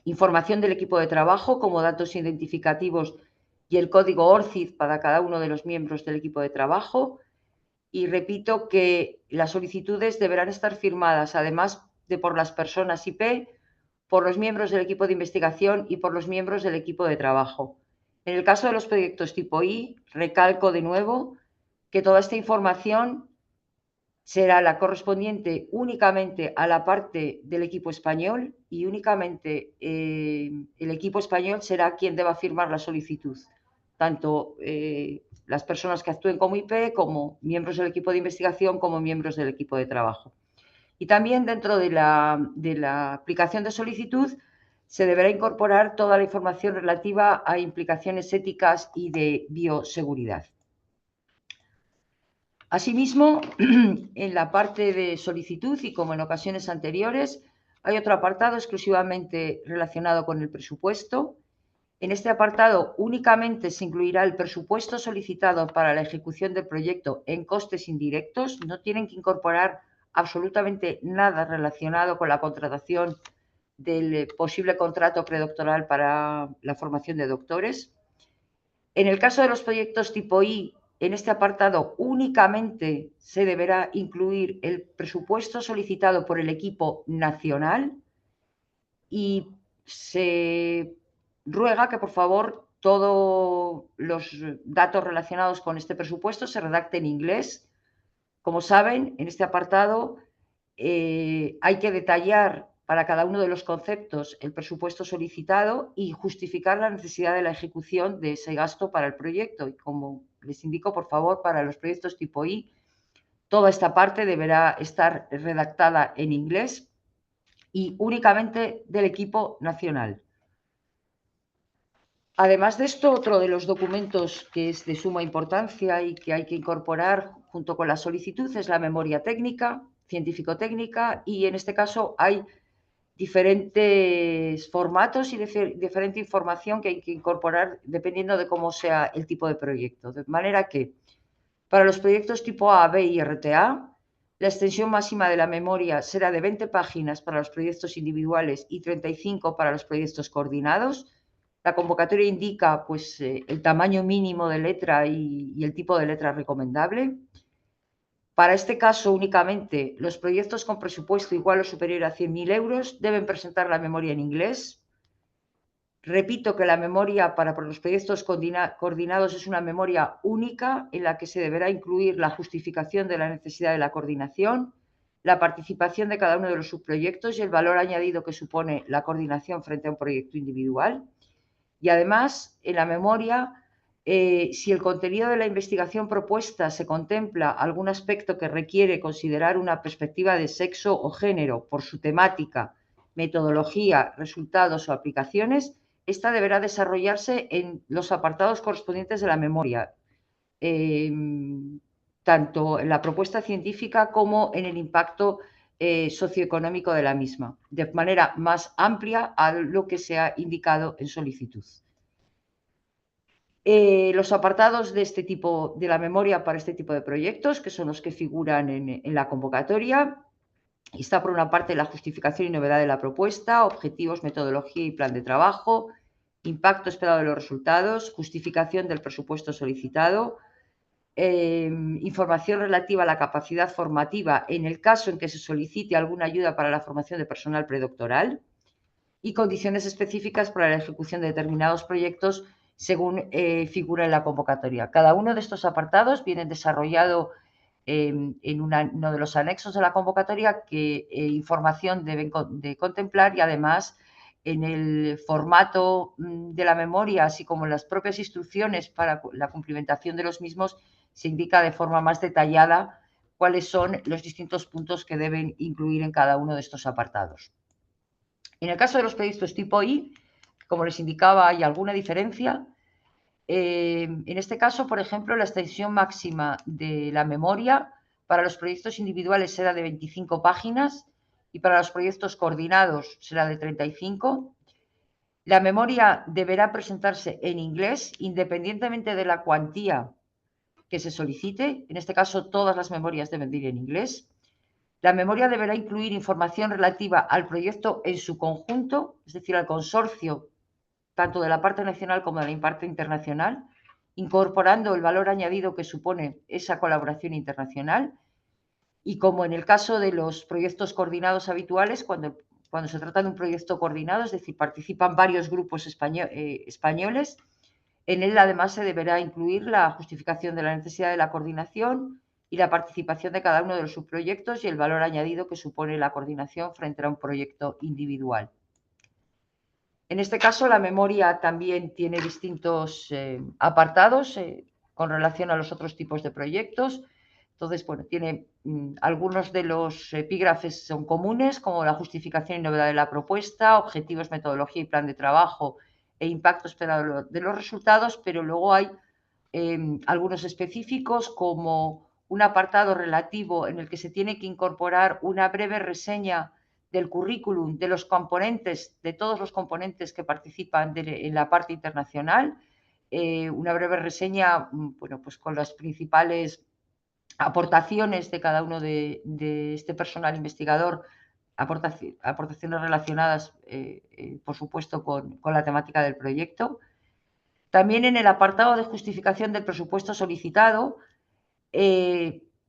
información del equipo de trabajo como datos identificativos y el código ORCID para cada uno de los miembros del equipo de trabajo. Y repito que las solicitudes deberán estar firmadas, además de por las personas IP, por los miembros del equipo de investigación y por los miembros del equipo de trabajo. En el caso de los proyectos tipo I, recalco de nuevo que toda esta información será la correspondiente únicamente a la parte del equipo español y únicamente el equipo español será quien deba firmar la solicitud, tanto las personas que actúen como IP, como miembros del equipo de investigación, como miembros del equipo de trabajo. Y también dentro de la aplicación de solicitud se deberá incorporar toda la información relativa a implicaciones éticas y de bioseguridad. Asimismo, en la parte de solicitud y como en ocasiones anteriores, hay otro apartado exclusivamente relacionado con el presupuesto. En este apartado únicamente se incluirá el presupuesto solicitado para la ejecución del proyecto en costes indirectos. No tienen que incorporar absolutamente nada relacionado con la contratación del posible contrato predoctoral para la formación de doctores. En el caso de los proyectos tipo I, en este apartado únicamente se deberá incluir el presupuesto solicitado por el equipo nacional y se ruega que, por favor, todos los datos relacionados con este presupuesto se redacten en inglés. Como saben, en este apartado hay que detallar para cada uno de los conceptos el presupuesto solicitado y justificar la necesidad de la ejecución de ese gasto para el proyecto. Y como les indico, por favor, para los proyectos tipo I, toda esta parte deberá estar redactada en inglés y únicamente del equipo nacional. Además de esto, otro de los documentos que es de suma importancia y que hay que incorporar junto con la solicitud es la memoria técnica, científico-técnica, y en este caso hay diferentes formatos y diferente información que hay que incorporar dependiendo de cómo sea el tipo de proyecto. De manera que para los proyectos tipo A, B y RTA, la extensión máxima de la memoria será de 20 páginas para los proyectos individuales y 35 para los proyectos coordinados. La convocatoria indica pues, el tamaño mínimo de letra y el tipo de letra recomendable. Para este caso, únicamente los proyectos con presupuesto igual o superior a 100.000 euros deben presentar la memoria en inglés. Repito que la memoria para los proyectos coordinados es una memoria única en la que se deberá incluir la justificación de la necesidad de la coordinación, la participación de cada uno de los subproyectos y el valor añadido que supone la coordinación frente a un proyecto individual. Y además, en la memoria, si el contenido de la investigación propuesta se contempla algún aspecto que requiere considerar una perspectiva de sexo o género por su temática, metodología, resultados o aplicaciones, esta deberá desarrollarse en los apartados correspondientes de la memoria, tanto en la propuesta científica como en el impacto socioeconómico de la misma, de manera más amplia a lo que se ha indicado en solicitud. Los apartados de este tipo, de la memoria para este tipo de proyectos, que son los que figuran en la convocatoria, está por una parte la justificación y novedad de la propuesta, objetivos, metodología y plan de trabajo, impacto esperado de los resultados, justificación del presupuesto solicitado, información relativa a la capacidad formativa en el caso en que se solicite alguna ayuda para la formación de personal predoctoral y condiciones específicas para la ejecución de determinados proyectos según figura en la convocatoria. Cada uno de estos apartados viene desarrollado en uno de los anexos de la convocatoria que información deben de contemplar y además en el formato de la memoria, así como en las propias instrucciones para la cumplimentación de los mismos, se indica de forma más detallada cuáles son los distintos puntos que deben incluir en cada uno de estos apartados. En el caso de los proyectos tipo I, como les indicaba, hay alguna diferencia. En este caso, por ejemplo, la extensión máxima de la memoria para los proyectos individuales será de 25 páginas y para los proyectos coordinados será de 35. La memoria deberá presentarse en inglés independientemente de la cuantía que se solicite. En este caso, todas las memorias deben ir en inglés. La memoria deberá incluir información relativa al proyecto en su conjunto, es decir, al consorcio, tanto de la parte nacional como de la parte internacional, incorporando el valor añadido que supone esa colaboración internacional. Y como en el caso de los proyectos coordinados habituales, cuando se trata de un proyecto coordinado, es decir, participan varios grupos españoles, en él además se deberá incluir la justificación de la necesidad de la coordinación y la participación de cada uno de los subproyectos y el valor añadido que supone la coordinación frente a un proyecto individual. En este caso, la memoria también tiene distintos apartados con relación a los otros tipos de proyectos. Entonces, bueno, tiene algunos de los epígrafes son comunes, como la justificación y novedad de la propuesta, objetivos, metodología y plan de trabajo e impacto esperado de los resultados, pero luego hay algunos específicos como un apartado relativo en el que se tiene que incorporar una breve reseña del currículum de los componentes, de todos los componentes que participan en la parte internacional, una breve reseña, bueno, pues con las principales aportaciones de cada uno de este personal investigador, aportaciones relacionadas, por supuesto, con la temática del proyecto. También en el apartado de justificación del presupuesto solicitado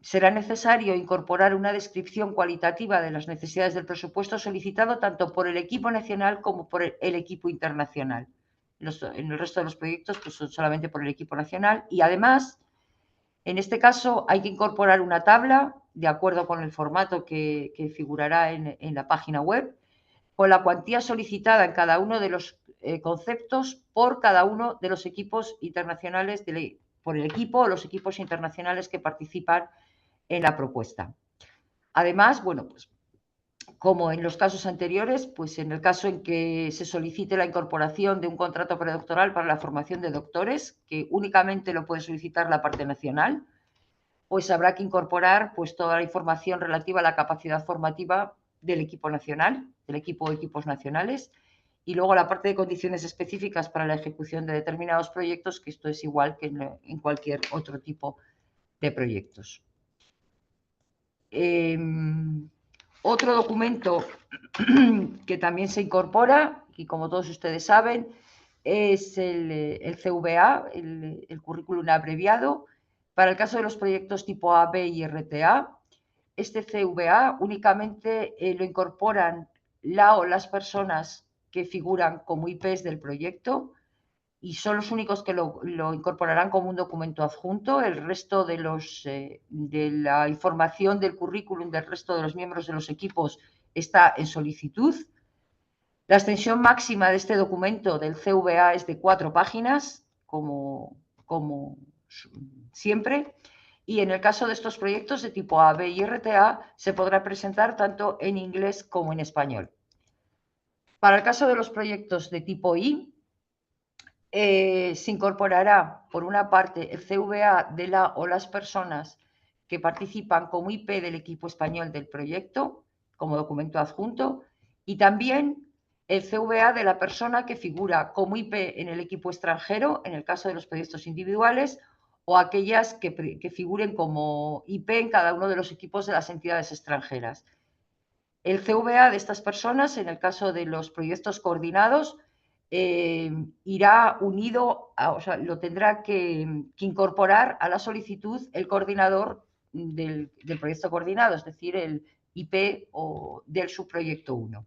será necesario incorporar una descripción cualitativa de las necesidades del presupuesto solicitado tanto por el equipo nacional como por el equipo internacional. En el resto de los proyectos pues son solamente por el equipo nacional y además, en este caso, hay que incorporar una tabla de acuerdo con el formato que figurará en la página web con la cuantía solicitada en cada uno de los conceptos por cada uno de los equipos internacionales, por el equipo o los equipos internacionales que participan en la propuesta. Además, bueno, pues como en los casos anteriores, pues en el caso en que se solicite la incorporación de un contrato predoctoral para la formación de doctores, que únicamente lo puede solicitar la parte nacional, pues habrá que incorporar pues toda la información relativa a la capacidad formativa del equipo nacional, del equipo o equipos nacionales, y luego la parte de condiciones específicas para la ejecución de determinados proyectos, que esto es igual que en cualquier otro tipo de proyectos. Otro documento que también se incorpora, y como todos ustedes saben, es el CVA, el currículum abreviado, para el caso de los proyectos tipo A, B y RTA. Este CVA únicamente lo incorporan la o las personas que figuran como IPs del proyecto y son los únicos que lo incorporarán como un documento adjunto. El resto de la información del currículum del resto de los miembros de los equipos está en solicitud. La extensión máxima de este documento del CVA es de 4 páginas, como siempre, y en el caso de estos proyectos de tipo A, B y RTA se podrá presentar tanto en inglés como en español. Para el caso de los proyectos de tipo I, se incorporará, por una parte, el CVA de la o las personas que participan como IP del equipo español del proyecto, como documento adjunto, y también el CVA de la persona que figura como IP en el equipo extranjero, en el caso de los proyectos individuales, o aquellas que figuren como IP en cada uno de los equipos de las entidades extranjeras. El CVA de estas personas, en el caso de los proyectos coordinados, irá unido, o sea, lo tendrá que incorporar a la solicitud el coordinador del proyecto coordinado, es decir, el IP o del subproyecto 1.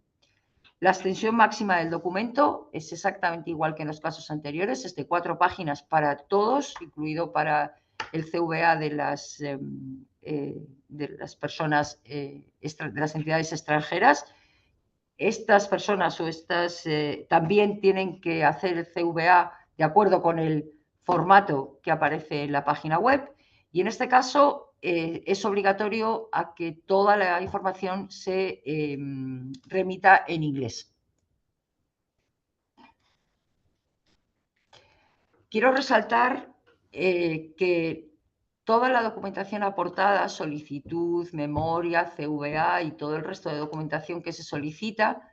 La extensión máxima del documento es exactamente igual que en los casos anteriores, es de 4 páginas para todos, incluido para el CVA de las personas, de las entidades extranjeras. Estas personas también tienen que hacer el CVA de acuerdo con el formato que aparece en la página web y en este caso es obligatorio a que toda la información se remita en inglés. Quiero resaltar que toda la documentación aportada, solicitud, memoria, CVA y todo el resto de documentación que se solicita,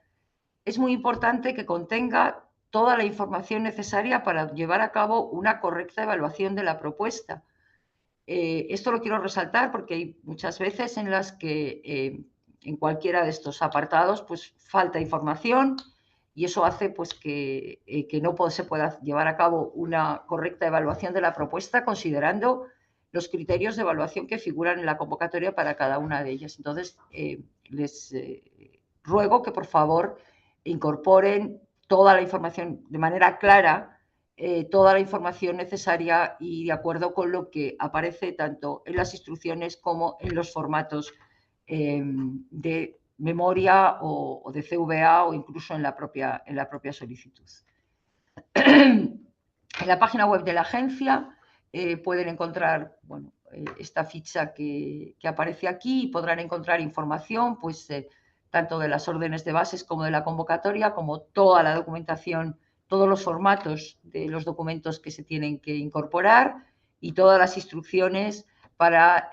es muy importante que contenga toda la información necesaria para llevar a cabo una correcta evaluación de la propuesta. Esto lo quiero resaltar porque hay muchas veces en las que en cualquiera de estos apartados pues falta información y eso hace pues que no se pueda llevar a cabo una correcta evaluación de la propuesta considerando los criterios de evaluación que figuran en la convocatoria para cada una de ellas. Entonces, les ruego que por favor incorporen toda la información de manera clara, toda la información necesaria y de acuerdo con lo que aparece tanto en las instrucciones como en los formatos de memoria o de CVA o incluso en la propia solicitud. En la página web de la agencia pueden encontrar esta ficha que aparece aquí y podrán encontrar información pues, tanto de las órdenes de bases como de la convocatoria, como toda la documentación, todos los formatos de los documentos que se tienen que incorporar y todas las instrucciones para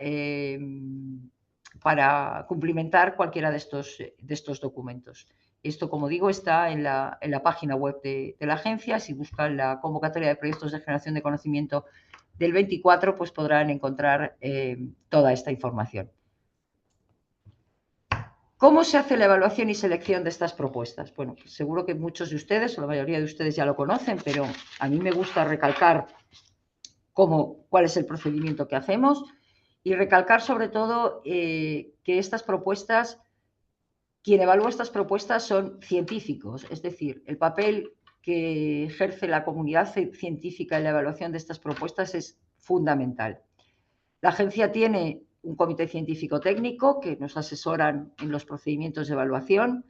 cumplimentar cualquiera de estos documentos. Esto, como digo, está en la página web de la agencia. Si buscan la convocatoria de proyectos de generación de conocimiento del 24, pues podrán encontrar toda esta información. ¿Cómo se hace la evaluación y selección de estas propuestas? Bueno, pues seguro que muchos de ustedes, o la mayoría de ustedes ya lo conocen, pero a mí me gusta recalcar cuál es el procedimiento que hacemos y recalcar sobre todo que estas propuestas, quien evalúa estas propuestas son científicos, es decir, el papel que ejerce la comunidad científica en la evaluación de estas propuestas es fundamental. La agencia tiene un comité científico técnico que nos asesoran en los procedimientos de evaluación.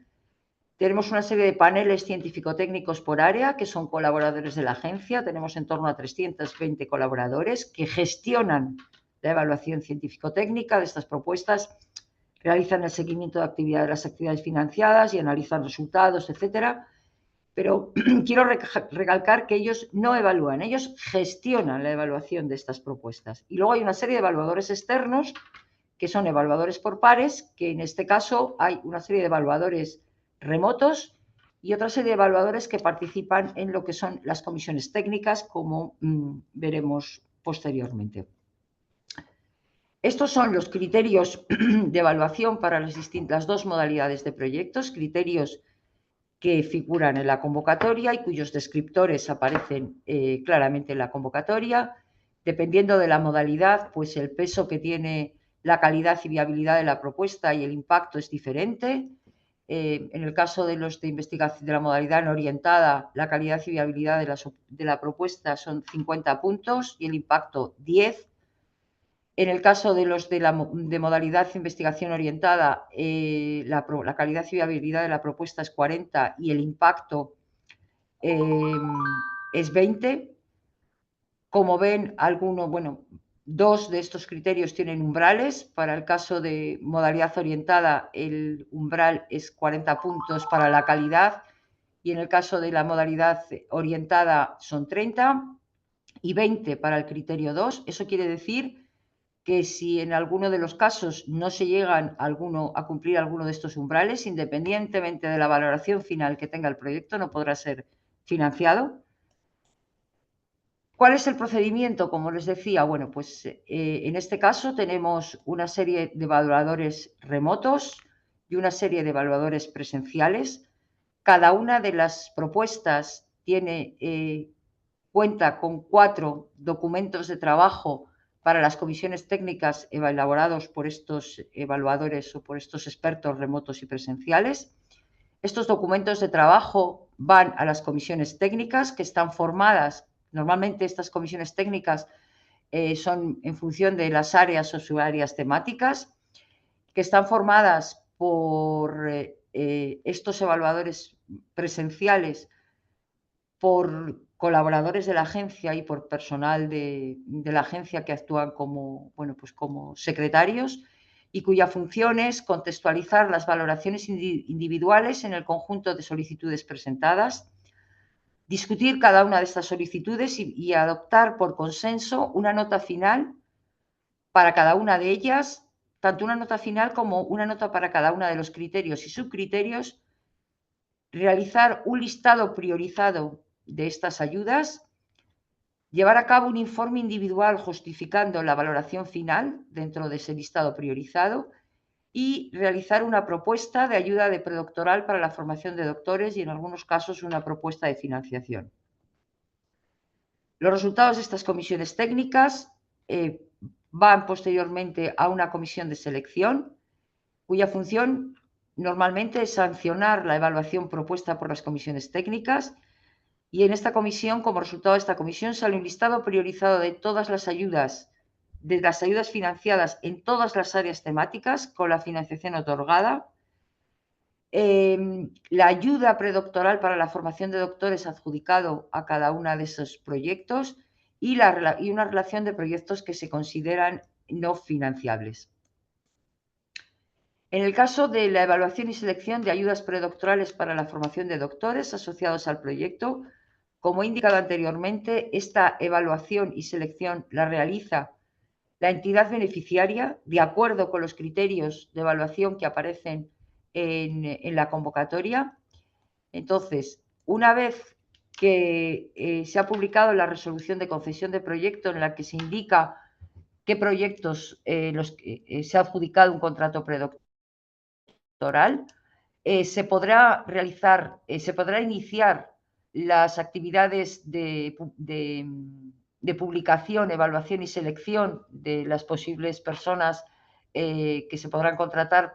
Tenemos una serie de paneles científico-técnicos por área que son colaboradores de la agencia. Tenemos en torno a 320 colaboradores que gestionan la evaluación científico-técnica de estas propuestas, realizan el seguimiento de las actividades financiadas y analizan resultados, etcétera. Pero quiero recalcar que ellos no evalúan, ellos gestionan la evaluación de estas propuestas. Y luego hay una serie de evaluadores externos, que son evaluadores por pares, que en este caso hay una serie de evaluadores remotos y otra serie de evaluadores que participan en lo que son las comisiones técnicas, como veremos posteriormente. Estos son los criterios de evaluación para las dos modalidades de proyectos, criterios que figuran en la convocatoria y cuyos descriptores aparecen claramente en la convocatoria. Dependiendo de la modalidad, pues el peso que tiene la calidad y viabilidad de la propuesta y el impacto es diferente. En el caso de los de investigación de la modalidad no orientada, la calidad y viabilidad de la propuesta son 50 puntos y el impacto 10. En el caso de los de modalidad de investigación orientada, la calidad y viabilidad de la propuesta es 40 y el impacto es 20. Como ven, dos de estos criterios tienen umbrales. Para el caso de modalidad orientada, el umbral es 40 puntos para la calidad y en el caso de la modalidad orientada son 30 y 20 para el criterio 2. Eso quiere decir que si en alguno de los casos no se llegan a cumplir alguno de estos umbrales, independientemente de la valoración final que tenga el proyecto, no podrá ser financiado. ¿Cuál es el procedimiento? Como les decía, bueno, pues en este caso tenemos una serie de evaluadores remotos y una serie de evaluadores presenciales. Cada una de las propuestas cuenta con 4 documentos de trabajo para las comisiones técnicas elaborados por estos evaluadores o por estos expertos remotos y presenciales. Estos documentos de trabajo van a las comisiones técnicas que están formadas. Normalmente estas comisiones técnicas son en función de las áreas o subáreas temáticas, que están formadas por estos evaluadores presenciales, por colaboradores de la agencia y por personal de la agencia que actúan como secretarios y cuya función es contextualizar las valoraciones individuales en el conjunto de solicitudes presentadas, discutir cada una de estas solicitudes y adoptar por consenso una nota final para cada una de ellas, tanto una nota final como una nota para cada uno de los criterios y subcriterios, realizar un listado priorizado de estas ayudas, llevar a cabo un informe individual justificando la valoración final dentro de ese listado priorizado y realizar una propuesta de ayuda de predoctoral para la formación de doctores y en algunos casos una propuesta de financiación. Los resultados de estas comisiones técnicas van posteriormente a una comisión de selección cuya función normalmente es sancionar la evaluación propuesta por las comisiones técnicas y en esta comisión, como resultado de esta comisión, sale un listado priorizado de todas las ayudas, de las ayudas financiadas en todas las áreas temáticas con la financiación otorgada, la ayuda predoctoral para la formación de doctores adjudicado a cada uno de esos proyectos y una relación de proyectos que se consideran no financiables. En el caso de la evaluación y selección de ayudas predoctorales para la formación de doctores asociados al proyecto, como he indicado anteriormente, esta evaluación y selección la realiza la entidad beneficiaria de acuerdo con los criterios de evaluación que aparecen en la convocatoria. Entonces, una vez que se ha publicado la resolución de concesión de proyecto en la que se indica qué proyectos se ha adjudicado un contrato predoctoral, predoctoral, se podrá iniciar las actividades de publicación, evaluación y selección de las posibles personas que se podrán contratar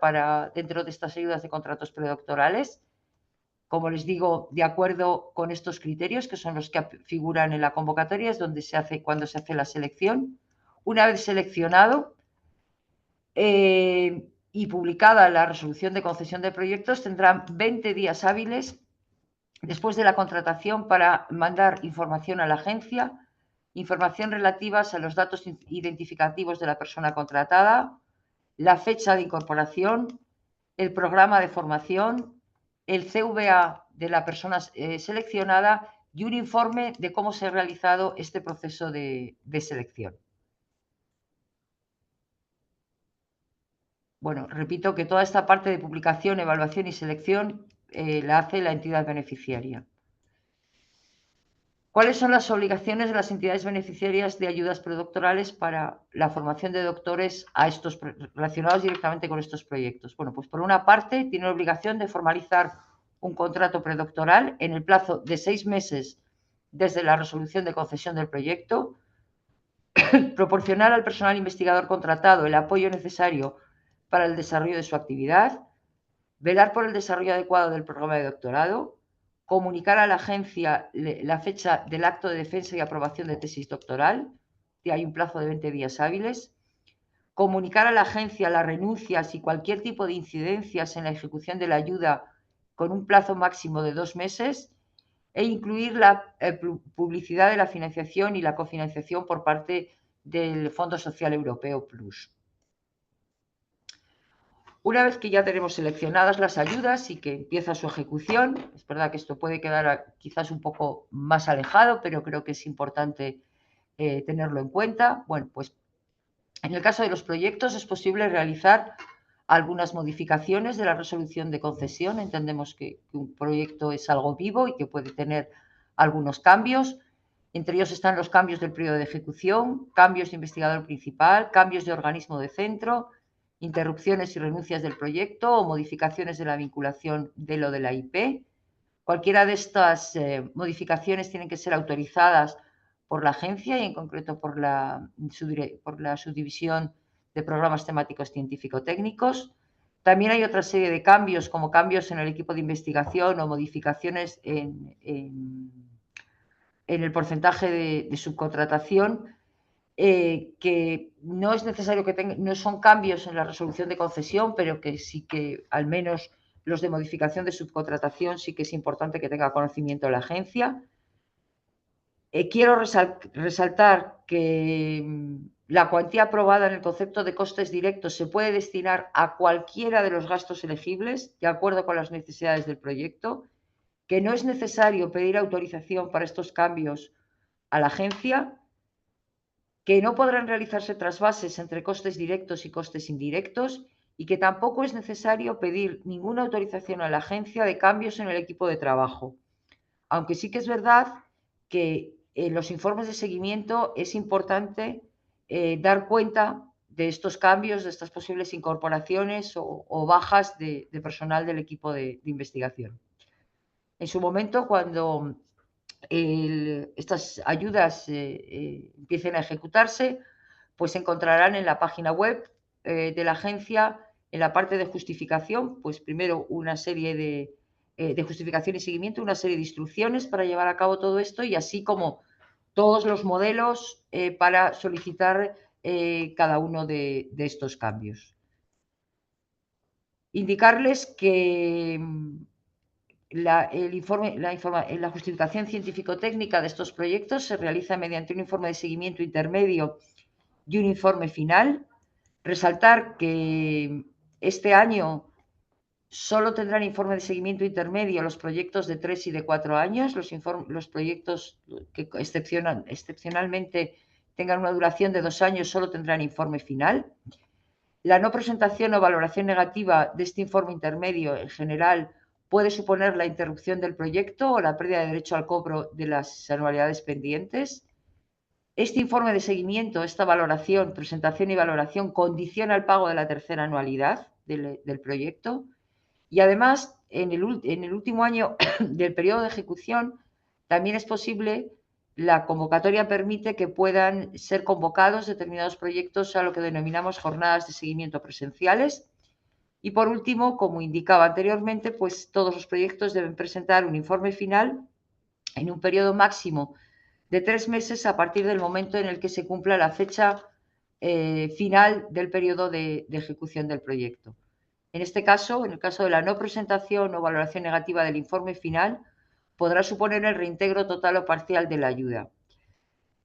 dentro de estas ayudas de contratos predoctorales. Como les digo, de acuerdo con estos criterios, que son los que figuran en la convocatoria, es cuando se hace la selección. Una vez seleccionado y publicada la resolución de concesión de proyectos, tendrán 20 días hábiles después de la contratación para mandar información a la agencia, información relativas a los datos identificativos de la persona contratada, la fecha de incorporación, el programa de formación, el CVA de la persona seleccionada y un informe de cómo se ha realizado este proceso de selección. Bueno, repito que toda esta parte de publicación, evaluación y selección la hace la entidad beneficiaria. ¿Cuáles son las obligaciones de las entidades beneficiarias de ayudas predoctorales para la formación de doctores relacionados directamente con estos proyectos? Bueno, pues por una parte tienen la obligación de formalizar un contrato predoctoral en el plazo de 6 meses desde la resolución de concesión del proyecto, proporcionar al personal investigador contratado el apoyo necesario para el desarrollo de su actividad, velar por el desarrollo adecuado del programa de doctorado, comunicar a la agencia la fecha del acto de defensa y aprobación de tesis doctoral, que hay un plazo de 20 días hábiles, comunicar a la agencia las renuncias y cualquier tipo de incidencias en la ejecución de la ayuda con un plazo máximo de 2 meses e incluir la publicidad de la financiación y la cofinanciación por parte del Fondo Social Europeo Plus. Una vez que ya tenemos seleccionadas las ayudas y que empieza su ejecución, es verdad que esto puede quedar quizás un poco más alejado, pero creo que es importante tenerlo en cuenta. Bueno, pues en el caso de los proyectos es posible realizar algunas modificaciones de la resolución de concesión. Entendemos que un proyecto es algo vivo y que puede tener algunos cambios. Entre ellos están los cambios del periodo de ejecución, cambios de investigador principal, cambios de organismo de centro, interrupciones y renuncias del proyecto o modificaciones de la vinculación de lo de la IP. Cualquiera de estas modificaciones tienen que ser autorizadas por la agencia y en concreto por la subdivisión de programas temáticos científico-técnicos. También hay otra serie de cambios, como cambios en el equipo de investigación o modificaciones en el porcentaje de subcontratación, que no es necesario no son cambios en la resolución de concesión, pero que sí que al menos los de modificación de subcontratación sí que es importante que tenga conocimiento de la agencia. Quiero resaltar que la cuantía aprobada en el concepto de costes directos se puede destinar a cualquiera de los gastos elegibles, de acuerdo con las necesidades del proyecto, que no es necesario pedir autorización para estos cambios a la agencia, que no podrán realizarse trasvases entre costes directos y costes indirectos y que tampoco es necesario pedir ninguna autorización a la agencia de cambios en el equipo de trabajo. Aunque sí que es verdad que en los informes de seguimiento es importante dar cuenta de estos cambios, de estas posibles incorporaciones o bajas de personal del equipo de investigación. En su momento, cuando estas ayudas empiecen a ejecutarse, pues encontrarán en la página web de la agencia, en la parte de justificación, pues primero una serie de justificación y seguimiento, una serie de instrucciones para llevar a cabo todo esto y así como todos los modelos para solicitar cada uno de estos cambios. Indicarles que la justificación científico-técnica de estos proyectos se realiza mediante un informe de seguimiento intermedio y un informe final. Resaltar que este año solo tendrán informe de seguimiento intermedio los proyectos de 3 y de 4 años, los proyectos que excepcionalmente tengan una duración de 2 años solo tendrán informe final. La no presentación o valoración negativa de este informe intermedio en general puede suponer la interrupción del proyecto o la pérdida de derecho al cobro de las anualidades pendientes. Este informe de seguimiento, esta valoración, presentación y valoración condiciona el pago de la tercera anualidad del proyecto Y además, en el último año del periodo de ejecución, también es posible, la convocatoria permite que puedan ser convocados determinados proyectos a lo que denominamos jornadas de seguimiento presenciales. Y por último, como indicaba anteriormente, pues todos los proyectos deben presentar un informe final en un periodo máximo de 3 meses a partir del momento en el que se cumpla la fecha final del periodo de ejecución del proyecto. En este caso, en el caso de la no presentación o valoración negativa del informe final, podrá suponer el reintegro total o parcial de la ayuda.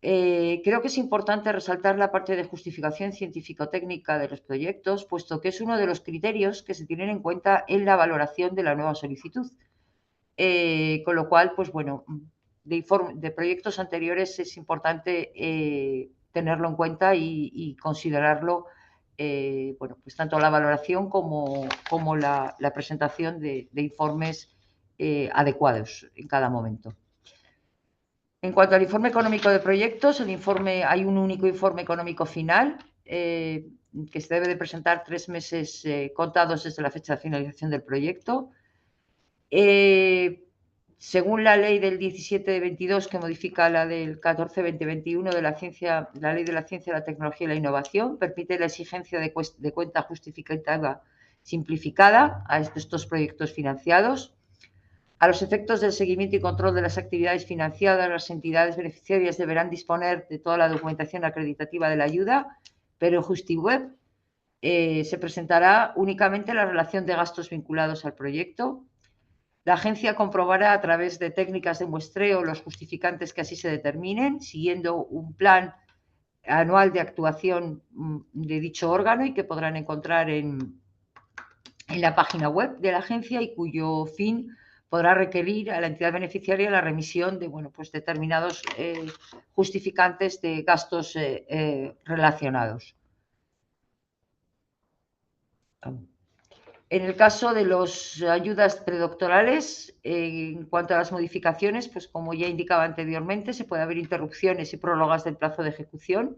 Creo que es importante resaltar la parte de justificación científico-técnica de los proyectos, puesto que es uno de los criterios que se tienen en cuenta en la valoración de la nueva solicitud. Con lo cual, pues bueno, de proyectos anteriores es importante tenerlo en cuenta y considerarlo, bueno, pues tanto la valoración como la presentación de informes adecuados en cada momento. En cuanto al informe económico de proyectos, hay un único informe económico final que se debe de presentar 3 meses contados desde la fecha de finalización del proyecto. Según la ley del 17-22 que modifica la del 14-2021 de la ciencia, la ley de la ciencia, la tecnología y la innovación, permite la exigencia de cuenta justificativa simplificada a estos proyectos financiados. A los efectos del seguimiento y control de las actividades financiadas, las entidades beneficiarias deberán disponer de toda la documentación acreditativa de la ayuda, pero en JustiWeb se presentará únicamente la relación de gastos vinculados al proyecto. La agencia comprobará a través de técnicas de muestreo los justificantes que así se determinen, siguiendo un plan anual de actuación de dicho órgano y que podrán encontrar en la página web de la agencia y cuyo fin podrá requerir a la entidad beneficiaria la remisión de pues determinados justificantes de gastos relacionados. En el caso de las ayudas predoctorales, en cuanto a las modificaciones, pues como ya indicaba anteriormente, se puede haber interrupciones y prórrogas del plazo de ejecución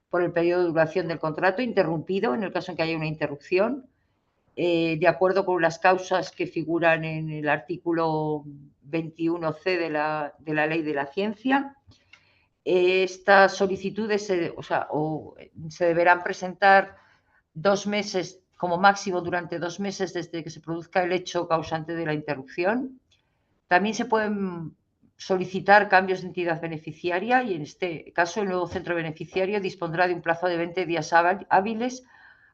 por el periodo de duración del contrato, interrumpido en el caso en que haya una interrupción, de acuerdo con las causas que figuran en el artículo 21C de la Ley de la Ciencia. Estas solicitudes se deberán presentar 2 meses como máximo durante 2 meses desde que se produzca el hecho causante de la interrupción. También se pueden solicitar cambios de entidad beneficiaria y en este caso el nuevo centro beneficiario dispondrá de un plazo de 20 días hábiles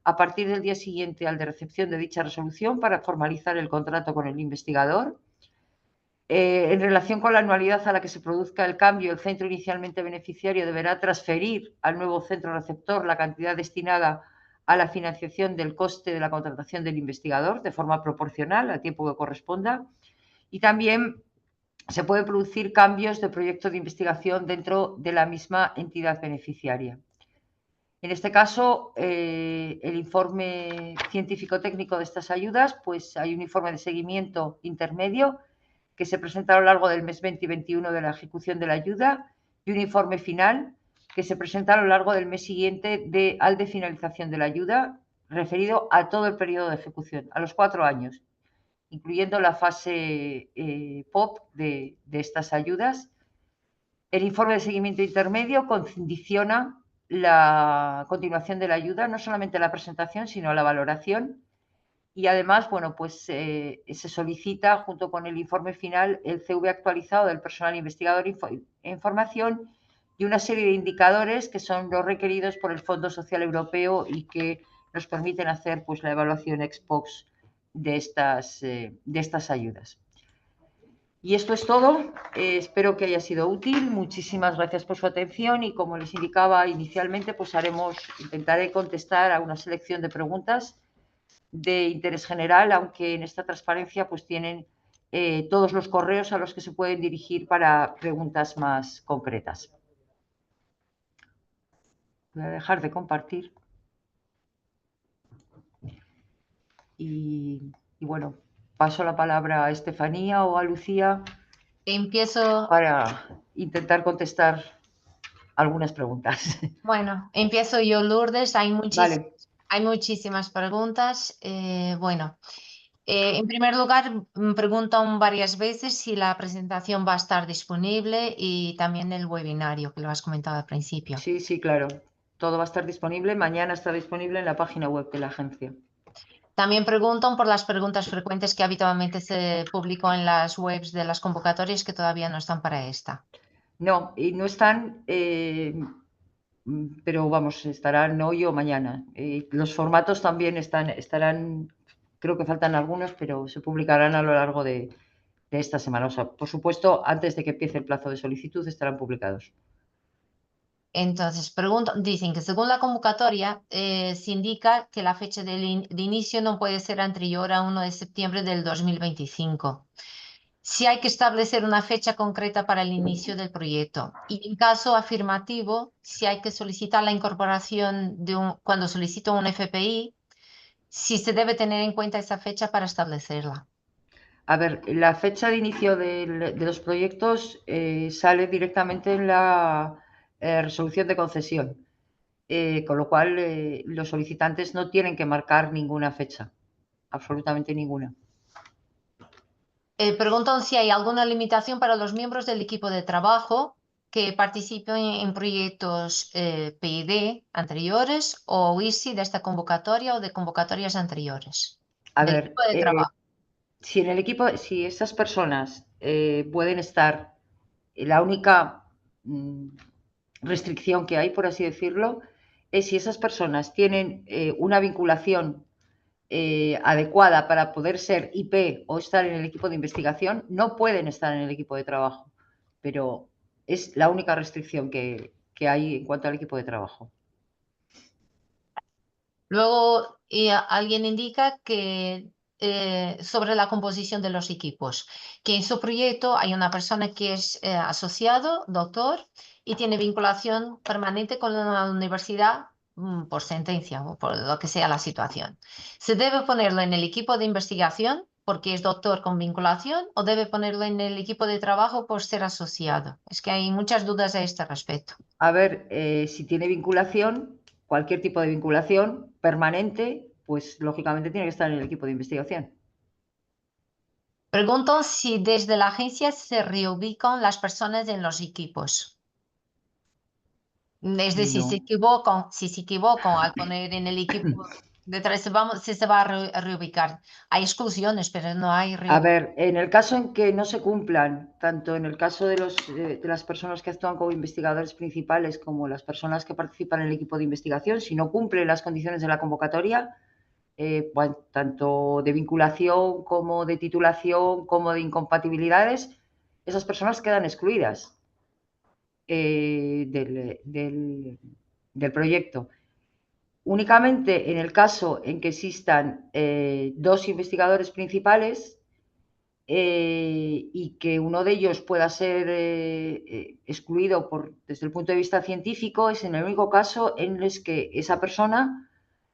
a partir del día siguiente al de recepción de dicha resolución para formalizar el contrato con el investigador. En relación con la anualidad a la que se produzca el cambio, el centro inicialmente beneficiario deberá transferir al nuevo centro receptor la cantidad destinada a la financiación del coste de la contratación del investigador de forma proporcional al tiempo que corresponda. Y también se pueden producir cambios de proyecto de investigación dentro de la misma entidad beneficiaria. En este caso, el informe científico-técnico de estas ayudas, pues hay un informe de seguimiento intermedio que se presenta a lo largo del mes 20 y 21 de la ejecución de la ayuda y un informe final que se presenta a lo largo del mes siguiente al de finalización de la ayuda, referido a todo el periodo de ejecución, a los 4 años, incluyendo la fase POP de estas ayudas. El informe de seguimiento intermedio condiciona la continuación de la ayuda, no solamente la presentación, sino la valoración. Y además, se solicita, junto con el informe final, el CV actualizado del personal investigador en formación y una serie de indicadores que son los requeridos por el Fondo Social Europeo y que nos permiten hacer la evaluación ex post de estas ayudas. Y esto es todo. Espero que haya sido útil. Muchísimas gracias por su atención y, como les indicaba inicialmente, intentaré contestar a una selección de preguntas de interés general, aunque en esta transparencia tienen todos los correos a los que se pueden dirigir para preguntas más concretas. Voy a dejar de compartir. Y bueno, paso la palabra a Estefanía o a Lucía. Empiezo. Para intentar contestar algunas preguntas. Bueno, empiezo yo, Lourdes. Hay Vale. muchísimas preguntas. Bueno, En primer lugar, preguntan varias veces si la presentación va a estar disponible y también el webinario, que lo has comentado al principio. Sí, sí, claro. Todo va a estar disponible. Mañana está disponible en la página web de la agencia. También preguntan por las preguntas frecuentes que habitualmente se publican en las webs de las convocatorias que todavía no están para esta. No, y no están, pero vamos, estarán hoy o mañana. Los formatos también estarán, creo que faltan algunos, pero se publicarán a lo largo de esta semana. O sea, por supuesto, antes de que empiece el plazo de solicitud estarán publicados. Entonces, dicen que según la convocatoria se indica que la fecha de inicio no puede ser anterior a 1 de septiembre del 2025. Si hay que establecer una fecha concreta para el inicio del proyecto y en caso afirmativo, si hay que solicitar la incorporación cuando solicito un FPI, si se debe tener en cuenta esa fecha para establecerla. A ver, la fecha de inicio de los proyectos sale directamente en la resolución de concesión, con lo cual los solicitantes no tienen que marcar ninguna fecha, absolutamente ninguna. Preguntan si hay alguna limitación para los miembros del equipo de trabajo que participen en proyectos PID anteriores o ISI de esta convocatoria o de convocatorias anteriores. A Del ver, equipo de trabajo. si en el equipo, si esas personas pueden estar, la única restricción que hay, por así decirlo, es si esas personas tienen una vinculación adecuada para poder ser IP o estar en el equipo de investigación, no pueden estar en el equipo de trabajo. Pero es la única restricción que hay en cuanto al equipo de trabajo. Luego, alguien indica que sobre la composición de los equipos, que en su proyecto hay una persona que es asociado, doctor, y tiene vinculación permanente con la universidad por sentencia o por lo que sea la situación. ¿Se debe ponerlo en el equipo de investigación porque es doctor con vinculación o debe ponerlo en el equipo de trabajo por ser asociado? Es que hay muchas dudas a este respecto. A ver, si tiene vinculación, cualquier tipo de vinculación permanente, pues lógicamente tiene que estar en el equipo de investigación. Pregunto si desde la agencia se reubican las personas en los equipos. Es decir, No. si se equivocan al poner en el equipo detrás, si se va a reubicar. Hay exclusiones, pero no hay A reubicación. ver, en el caso en que no se cumplan, tanto en el caso de las personas que actúan como investigadores principales como las personas que participan en el equipo de investigación, si no cumplen las condiciones de la convocatoria, bueno, tanto de vinculación como de titulación como de incompatibilidades, esas personas quedan excluidas del proyecto. Únicamente en el caso en que existan dos investigadores principales y que uno de ellos pueda ser excluido desde el punto de vista científico, es en el único caso en el que esa persona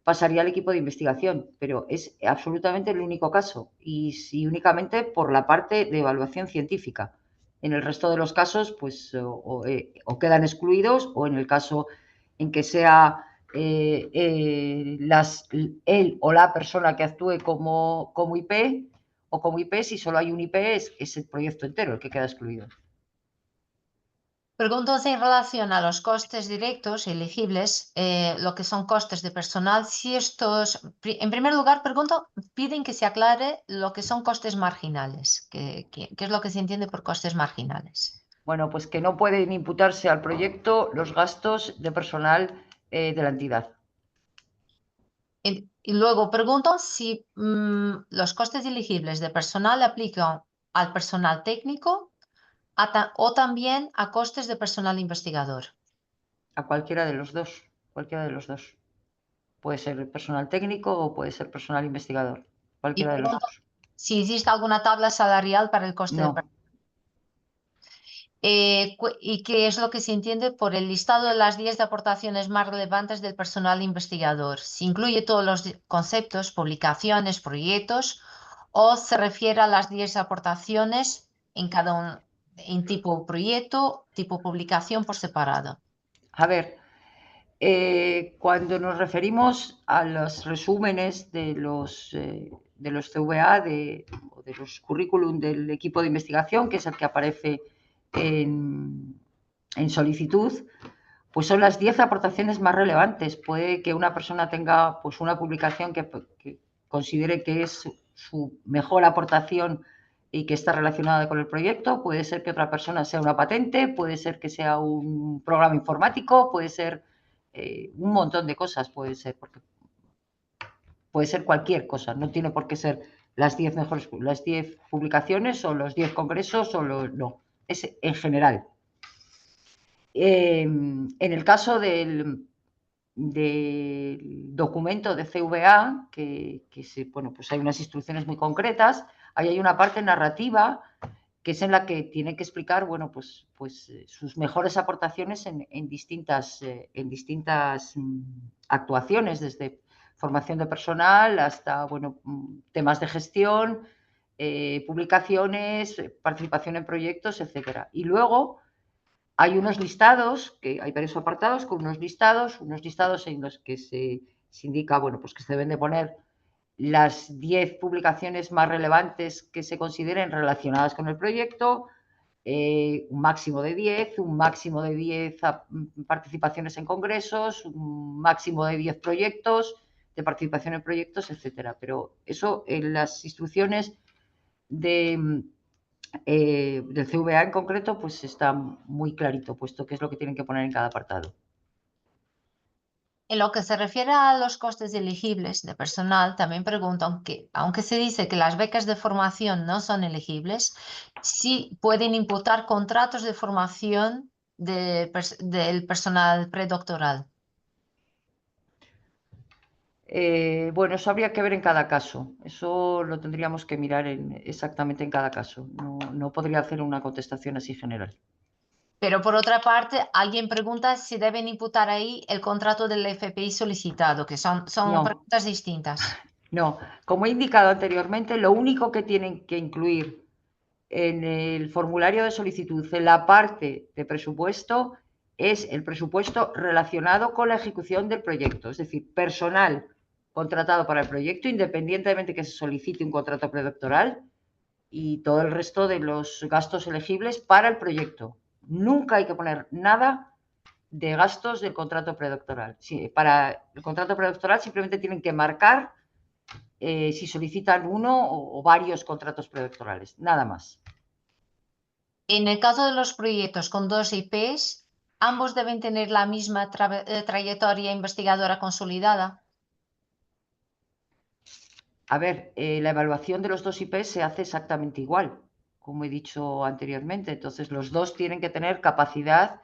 pasaría al equipo de investigación, pero es absolutamente el único caso y únicamente por la parte de evaluación científica. En el resto de los casos, pues o quedan excluidos o en el caso en que sea él o la persona que actúe como IP o como IP, si solo hay un IP, es el proyecto entero el que queda excluido. Pregunto en relación a los costes directos elegibles, lo que son costes de personal, si en primer lugar, piden que se aclare lo que son costes marginales. ¿Qué es lo que se entiende por costes marginales? Bueno, pues que no pueden imputarse al proyecto los gastos de personal de la entidad. Y luego pregunto si los costes elegibles de personal aplican al personal técnico o también a costes de personal investigador. A cualquiera de los dos. Cualquiera de los dos. Puede ser personal técnico o puede ser personal investigador. Y Cualquiera de los pregunto dos. si existe alguna tabla salarial para el coste de No. personal. ¿Y qué es lo que se entiende por el listado de las 10 de aportaciones más relevantes del personal investigador? ¿Se incluye todos los conceptos, publicaciones, proyectos o se refiere a las 10 aportaciones en cada uno, en tipo proyecto, tipo publicación por separado? A ver, cuando nos referimos a los resúmenes los CVA, o de los currículum del equipo de investigación, que es el que aparece en solicitud, pues son las 10 aportaciones más relevantes. Puede que una persona tenga pues una publicación que considere que es su mejor aportación y que está relacionada con el proyecto, puede ser que otra persona sea una patente, puede ser que sea un programa informático, puede ser un montón de cosas, puede ser cualquier cosa, no tiene por qué ser las 10 publicaciones o los 10 congresos no, es en general. En el caso del documento de CVA, pues hay unas instrucciones muy concretas, ahí hay una parte narrativa que es en la que tiene que explicar, pues sus mejores aportaciones en distintas actuaciones, desde formación de personal hasta, temas de gestión, publicaciones, participación en proyectos, etcétera. Y luego hay unos listados, que hay varios apartados con unos listados en los que se indica, pues que se deben de poner las 10 publicaciones más relevantes que se consideren relacionadas con el proyecto, un máximo de 10, un máximo de 10 participaciones en congresos, un máximo de 10 proyectos, de participación en proyectos, etcétera. Pero eso en las instrucciones del CVA en concreto, pues está muy clarito, puesto que es lo que tienen que poner en cada apartado. En lo que se refiere a los costes elegibles de personal, también preguntan que, aunque se dice que las becas de formación no son elegibles, sí pueden imputar contratos de formación del personal predoctoral. Eso habría que ver en cada caso. Eso lo tendríamos que mirar exactamente en cada caso. No podría hacer una contestación así general. Pero por otra parte, alguien pregunta si deben imputar ahí el contrato del FPI solicitado, que son No. preguntas distintas. No, como he indicado anteriormente, lo único que tienen que incluir en el formulario de solicitud, en la parte de presupuesto, es el presupuesto relacionado con la ejecución del proyecto, es decir, personal contratado para el proyecto, independientemente que se solicite un contrato predoctoral, y todo el resto de los gastos elegibles para el proyecto. Nunca hay que poner nada de gastos del contrato predoctoral. Sí, para el contrato predoctoral simplemente tienen que marcar si solicitan uno o varios contratos predoctorales, nada más. En el caso de los proyectos con 2 IPs, ambos deben tener la misma trayectoria investigadora consolidada. A ver, la evaluación de los 2 IPs se hace exactamente igual, como he dicho anteriormente. Entonces, los dos tienen que tener capacidad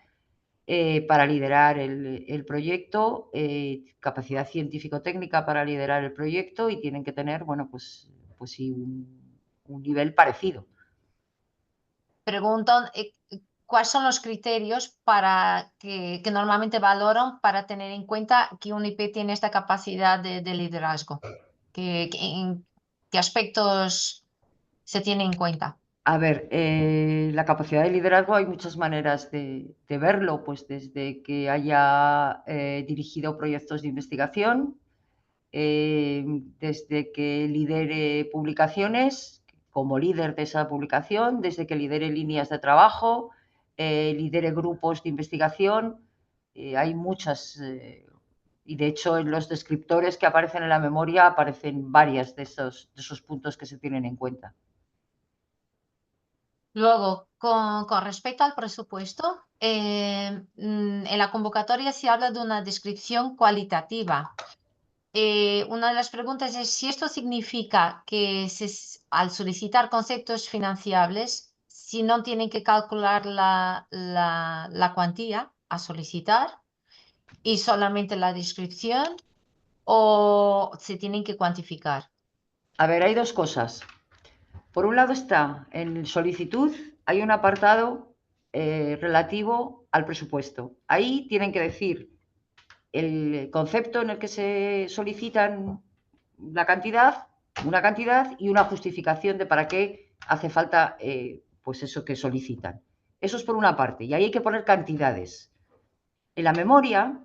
para liderar el proyecto, capacidad científico-técnica para liderar el proyecto, y tienen que tener, pues sí, un nivel parecido. Preguntan cuáles son los criterios que normalmente valoran para tener en cuenta que un IP tiene esta capacidad de liderazgo. ¿En qué aspectos se tiene en cuenta? A ver, la capacidad de liderazgo hay muchas maneras de verlo, pues desde que haya dirigido proyectos de investigación, desde que lidere publicaciones como líder de esa publicación, desde que lidere líneas de trabajo, lidere grupos de investigación. Hay muchas, y de hecho en los descriptores que aparecen en la memoria aparecen varias de esos puntos que se tienen en cuenta. Luego, con respecto al presupuesto, en la convocatoria se habla de una descripción cualitativa. Una de las preguntas es si esto significa que al solicitar conceptos financiables, si no tienen que calcular la cuantía a solicitar y solamente la descripción, o se tienen que cuantificar. A ver, hay dos cosas. Por un lado está, en solicitud hay un apartado relativo al presupuesto. Ahí tienen que decir el concepto en el que se solicitan una cantidad y una justificación de para qué hace falta pues eso que solicitan. Eso es por una parte, y ahí hay que poner cantidades. En la memoria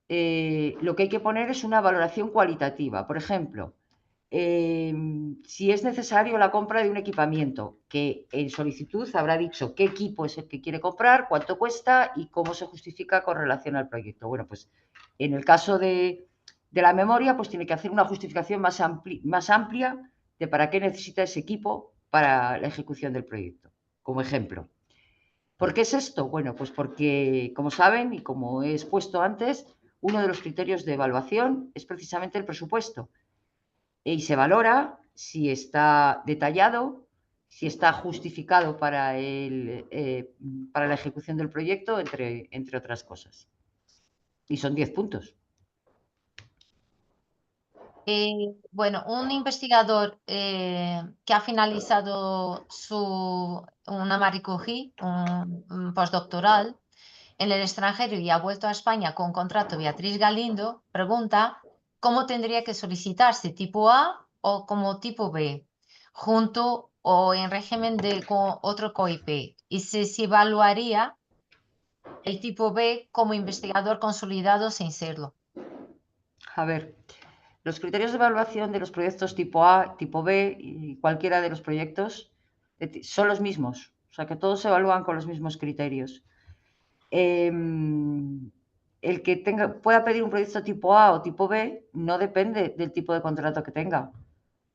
lo que hay que poner es una valoración cualitativa. Por ejemplo, si es necesario la compra de un equipamiento, que en solicitud habrá dicho qué equipo es el que quiere comprar, cuánto cuesta y cómo se justifica con relación al proyecto. Bueno, pues en el caso de la memoria, pues tiene que hacer una justificación más amplia de para qué necesita ese equipo para la ejecución del proyecto, como ejemplo. ¿Por qué es esto? Bueno, pues porque, como saben y como he expuesto antes, uno de los criterios de evaluación es precisamente el presupuesto. Y se valora si está detallado, si está justificado para la ejecución del proyecto, entre otras cosas. Y son 10 puntos. Bueno, un investigador que ha finalizado una Marie Curie, un postdoctoral en el extranjero y ha vuelto a España con contrato, Beatriz Galindo, pregunta cómo tendría que solicitarse, tipo A o como tipo B, junto o en régimen con otro COIP, y se evaluaría el tipo B como investigador consolidado sin serlo. A ver, los criterios de evaluación de los proyectos tipo A, tipo B y cualquiera de los proyectos son los mismos. O sea, que todos se evalúan con los mismos criterios. El que pueda pedir un proyecto tipo A o tipo B no depende del tipo de contrato que tenga,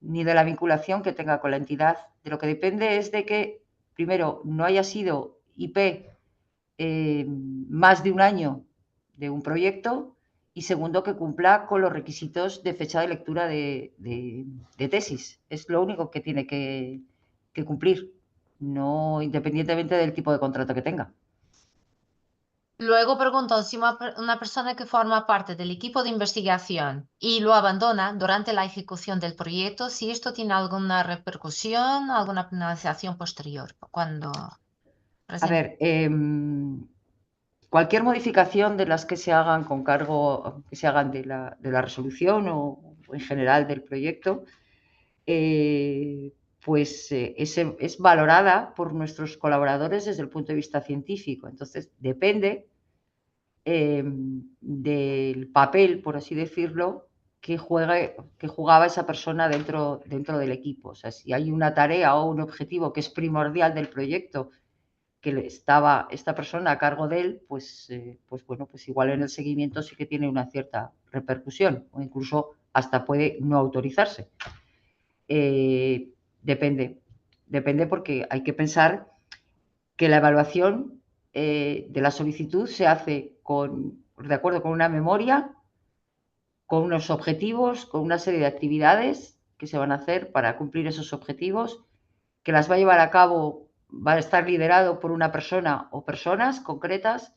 ni de la vinculación que tenga con la entidad. De lo que depende es de que, primero, no haya sido IP más de un año de un proyecto y segundo, que cumpla con los requisitos de fecha de lectura de tesis. Es lo único que tiene que cumplir, no independientemente del tipo de contrato que tenga. Luego preguntó si una persona que forma parte del equipo de investigación y lo abandona durante la ejecución del proyecto, si esto tiene alguna repercusión, alguna penalización posterior. A ver, cualquier modificación de las que se hagan con cargo, que se hagan de la resolución o en general del proyecto, pues es valorada por nuestros colaboradores desde el punto de vista científico. Entonces, depende del papel, por así decirlo, que jugaba esa persona dentro del equipo. O sea, si hay una tarea o un objetivo que es primordial del proyecto, que estaba esta persona a cargo de él, pues bueno, pues igual en el seguimiento sí que tiene una cierta repercusión o incluso hasta puede no autorizarse. Depende porque hay que pensar que la evaluación de la solicitud se hace de acuerdo con una memoria, con unos objetivos, con una serie de actividades que se van a hacer para cumplir esos objetivos, que las va a llevar a cabo, va a estar liderado por una persona o personas concretas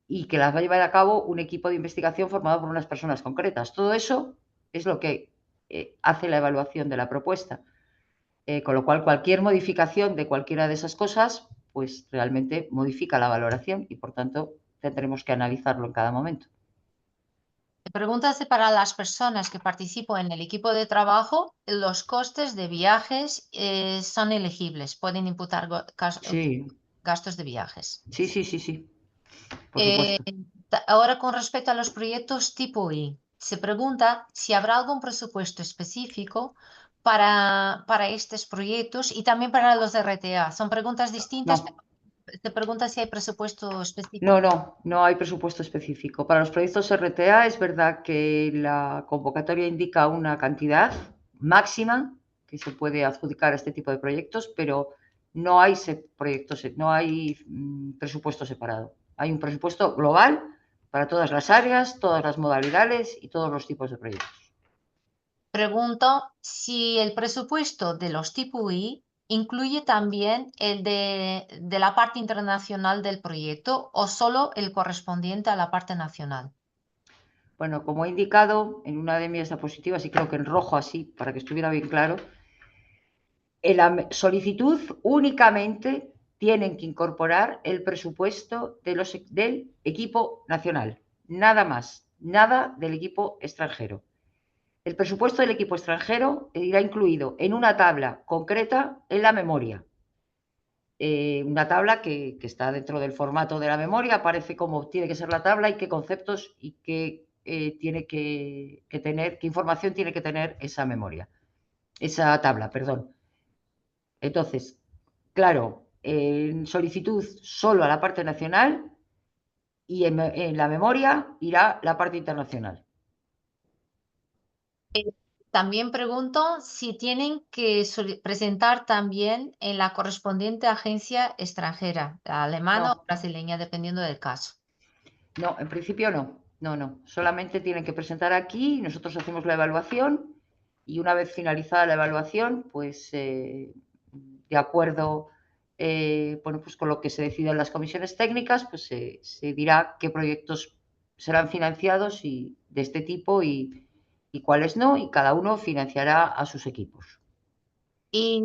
y que las va a llevar a cabo un equipo de investigación formado por unas personas concretas. Todo eso es lo que hace la evaluación de la propuesta. Con lo cual, cualquier modificación de cualquiera de esas cosas, pues realmente modifica la valoración y, por tanto, tendremos que analizarlo en cada momento. Pregúntase para las personas que participan en el equipo de trabajo, los costes de viajes son elegibles, pueden imputar Sí, gastos de viajes. sí, por supuesto. Ahora, con respecto a los proyectos tipo I, se pregunta si habrá algún presupuesto específico para estos proyectos y también para los RTA. Son preguntas distintas, No, pero se pregunta si hay presupuesto específico. no hay presupuesto específico. Para los proyectos RTA es verdad que la convocatoria indica una cantidad máxima que se puede adjudicar a este tipo de proyectos, pero no hay presupuesto separado. Hay un presupuesto global para todas las áreas, todas las modalidades y todos los tipos de proyectos. Pregunto si el presupuesto de los tipo I incluye también el de la parte internacional del proyecto o solo el correspondiente a la parte nacional. Bueno, como he indicado en una de mis diapositivas, y creo que en rojo así, para que estuviera bien claro, en la solicitud únicamente tienen que incorporar el presupuesto del equipo nacional, nada más, nada del equipo extranjero. El presupuesto del equipo extranjero irá incluido en una tabla concreta en la memoria. Una tabla que está dentro del formato de la memoria, aparece cómo tiene que ser la tabla y qué conceptos y qué tiene que tener, qué información tiene que tener esa memoria. esa tabla, perdón. Entonces, claro, en solicitud solo a la parte nacional y en la memoria irá la parte internacional. También pregunto si tienen que presentar también en la correspondiente agencia extranjera, alemana o No, brasileña, dependiendo del caso. no, en principio no. No, no. Solamente tienen que presentar aquí, nosotros hacemos la evaluación y una vez finalizada la evaluación, pues de acuerdo bueno, pues con lo que se decida en las comisiones técnicas, pues se dirá qué proyectos serán financiados y, de este tipo y cuáles no, y cada uno financiará a sus equipos. Y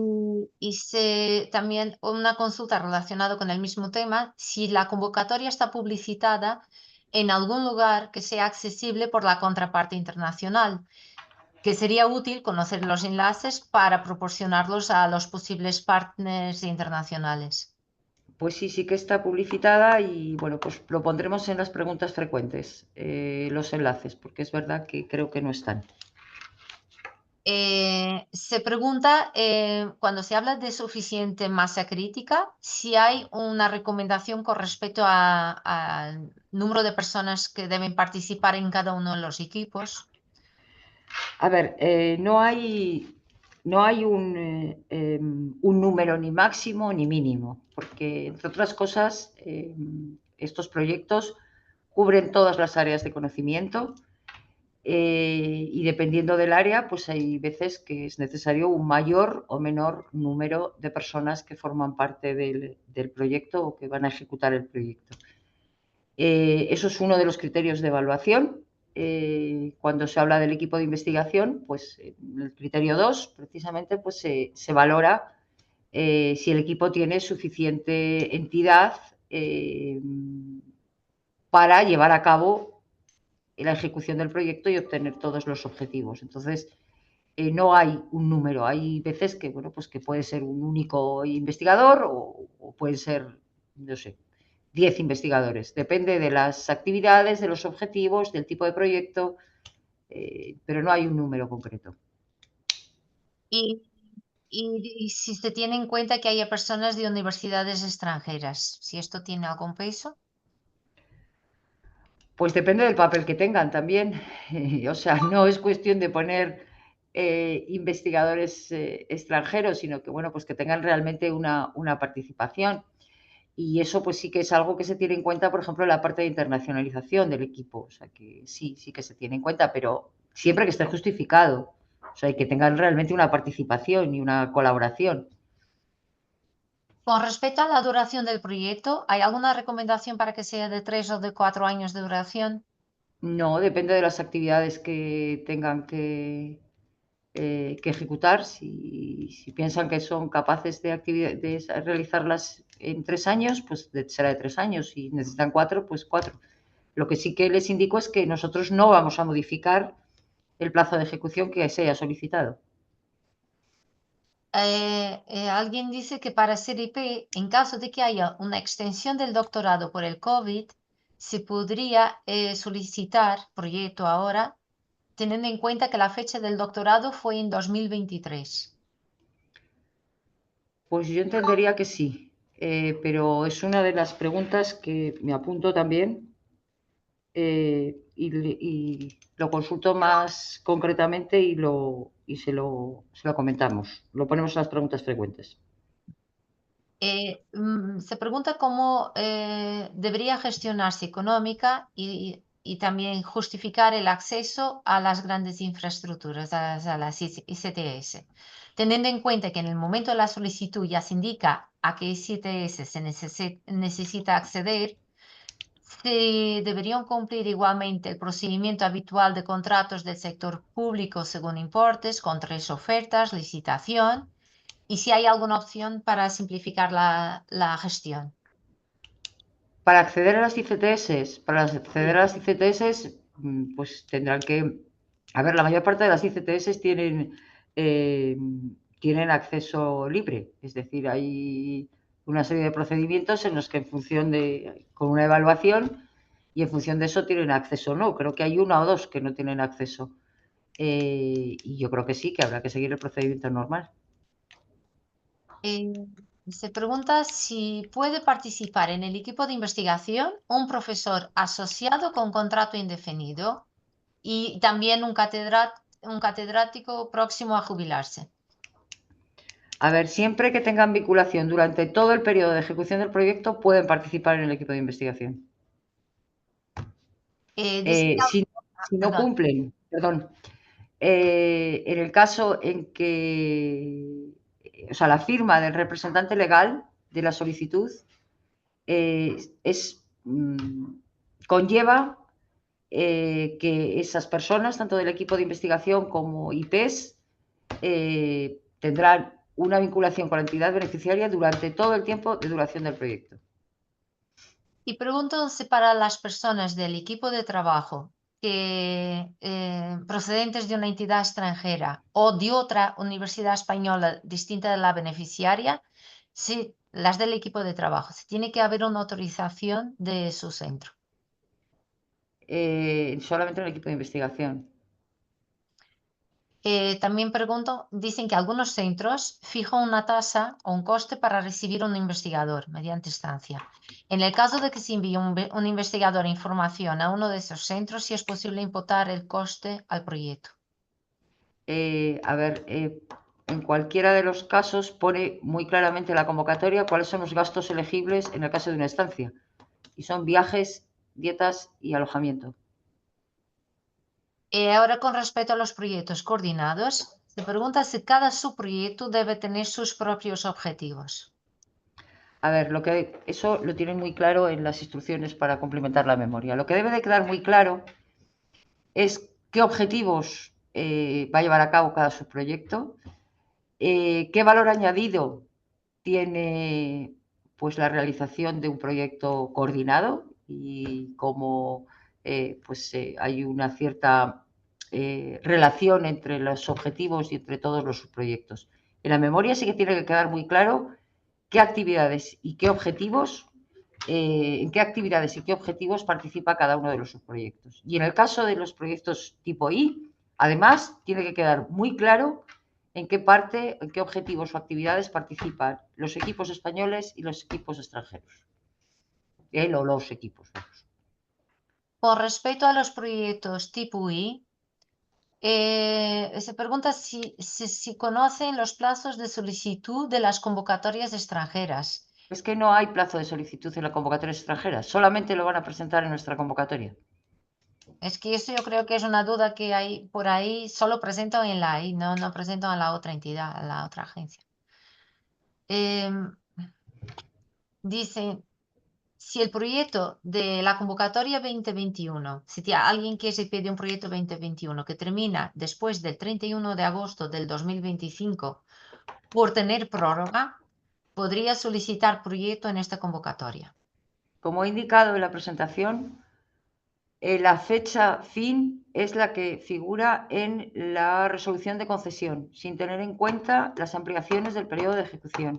también una consulta relacionada con el mismo tema, si la convocatoria está publicitada en algún lugar que sea accesible por la contraparte internacional, que sería útil conocer los enlaces para proporcionarlos a los posibles partners internacionales. Pues sí, sí que está publicitada y bueno, pues lo pondremos en las preguntas frecuentes, los enlaces, porque es verdad que creo que no están. Se pregunta, cuando se habla de suficiente masa crítica, si hay una recomendación con respecto al número de personas que deben participar en cada uno de los equipos. A ver, no hay un número ni máximo ni mínimo, porque entre otras cosas, estos proyectos cubren todas las áreas de conocimiento y dependiendo del área, pues hay veces que es necesario un mayor o menor número de personas que forman parte del proyecto o que van a ejecutar el proyecto. Eso es uno de los criterios de evaluación. Cuando se habla del equipo de investigación, pues en el criterio 2, precisamente, pues se valora si el equipo tiene suficiente entidad para llevar a cabo la ejecución del proyecto y obtener todos los objetivos. Entonces, no hay un número. Hay veces que, bueno, pues que puede ser un único investigador o pueden ser, no sé, 10 investigadores. Depende de las actividades, de los objetivos, del tipo de proyecto, pero no hay un número concreto. Y, y si se tiene en cuenta que haya personas de universidades extranjeras, si esto tiene algún peso. Pues depende del papel que tengan también. O sea, no es cuestión de poner investigadores extranjeros, sino que, bueno, pues que tengan realmente una participación. Y eso pues sí que es algo que se tiene en cuenta, por ejemplo, en la parte de internacionalización del equipo. O sea, que sí, sí que se tiene en cuenta, pero siempre que esté justificado. O sea, y que tengan realmente una participación y una colaboración. Con respecto a la duración del proyecto, ¿hay alguna recomendación para que sea de 3 o de 4 años de duración? No, depende de las actividades que tengan que ejecutar. Si piensan que son capaces de realizarlas en 3 años, pues será de 3 años. Si necesitan 4, pues 4. Lo que sí que les indico es que nosotros no vamos a modificar el plazo de ejecución que se haya solicitado. Alguien dice que para ser IP, en caso de que haya una extensión del doctorado por el COVID, se podría solicitar proyecto ahora, teniendo en cuenta que la fecha del doctorado fue en 2023. Pues yo entendería que sí, pero es una de las preguntas que me apunto también y lo consulto más concretamente y se lo comentamos. Lo ponemos en las preguntas frecuentes. Se pregunta cómo debería gestionarse económica y también justificar el acceso a las grandes infraestructuras, a las ICTS, teniendo en cuenta que en el momento de la solicitud ya se indica a qué ICTS se necesita acceder. Se deberían cumplir igualmente el procedimiento habitual de contratos del sector público según importes, con 3 ofertas, licitación, y si hay alguna opción para simplificar la gestión. Para acceder a las ICTS, pues tendrán que... A ver, la mayor parte de las ICTS eh, tienen acceso libre, es decir, hay una serie de procedimientos en los que con una evaluación y en función de eso tienen acceso o no. Creo que hay una o dos que no tienen acceso. y yo creo que sí, que habrá que seguir el procedimiento normal. Se pregunta si puede participar en el equipo de investigación un profesor asociado con contrato indefinido y también un catedrático próximo a jubilarse. A ver, siempre que tengan vinculación durante todo el periodo de ejecución del proyecto, pueden participar en el equipo de investigación. Si no cumplen, perdón, en el caso en que, o sea, la firma del representante legal de la solicitud conlleva que esas personas, tanto del equipo de investigación como IPs, tendrán una vinculación con la entidad beneficiaria durante todo el tiempo de duración del proyecto. Y pregunto si para las personas del equipo de trabajo que procedentes de una entidad extranjera o de otra universidad española distinta de la beneficiaria, si las del equipo de trabajo, si tiene que haber una autorización de su centro. Solamente en el equipo de investigación. También pregunto, dicen que algunos centros fijan una tasa o un coste para recibir un investigador mediante estancia. En el caso de que se envíe un investigador información a uno de esos centros, si es posible imputar el coste al proyecto. En cualquiera de los casos pone muy claramente la convocatoria cuáles son los gastos elegibles en el caso de una estancia. Y son viajes, dietas y alojamiento. Ahora, con respecto a los proyectos coordinados, se pregunta si cada subproyecto debe tener sus propios objetivos. A ver, eso lo tienen muy claro en las instrucciones para complementar la memoria. Lo que debe de quedar muy claro es qué objetivos va a llevar a cabo cada subproyecto, qué valor añadido tiene pues la realización de un proyecto coordinado y cómo hay una cierta relación entre los objetivos y entre todos los subproyectos. En la memoria sí que tiene que quedar muy claro qué actividades y qué objetivos, en qué actividades y qué objetivos participa cada uno de los subproyectos. Y en el caso de los proyectos tipo I, además, tiene que quedar muy claro en qué parte, en qué objetivos o actividades participan los equipos españoles y los equipos extranjeros. Él o los equipos. Con respecto a los proyectos tipo I, se pregunta si conocen los plazos de solicitud de las convocatorias extranjeras. Es que no hay plazo de solicitud en la convocatoria extranjera, solamente lo van a presentar en nuestra convocatoria. Es que eso yo creo que es una duda que hay por ahí, solo presentan en la I, no presentan a la otra entidad, a la otra agencia. Dicen, si el proyecto de la convocatoria 2021, si tiene alguien que se pide un proyecto 2021 que termina después del 31 de agosto del 2025 por tener prórroga, podría solicitar proyecto en esta convocatoria. Como he indicado en la presentación, la fecha fin es la que figura en la resolución de concesión, sin tener en cuenta las ampliaciones del periodo de ejecución.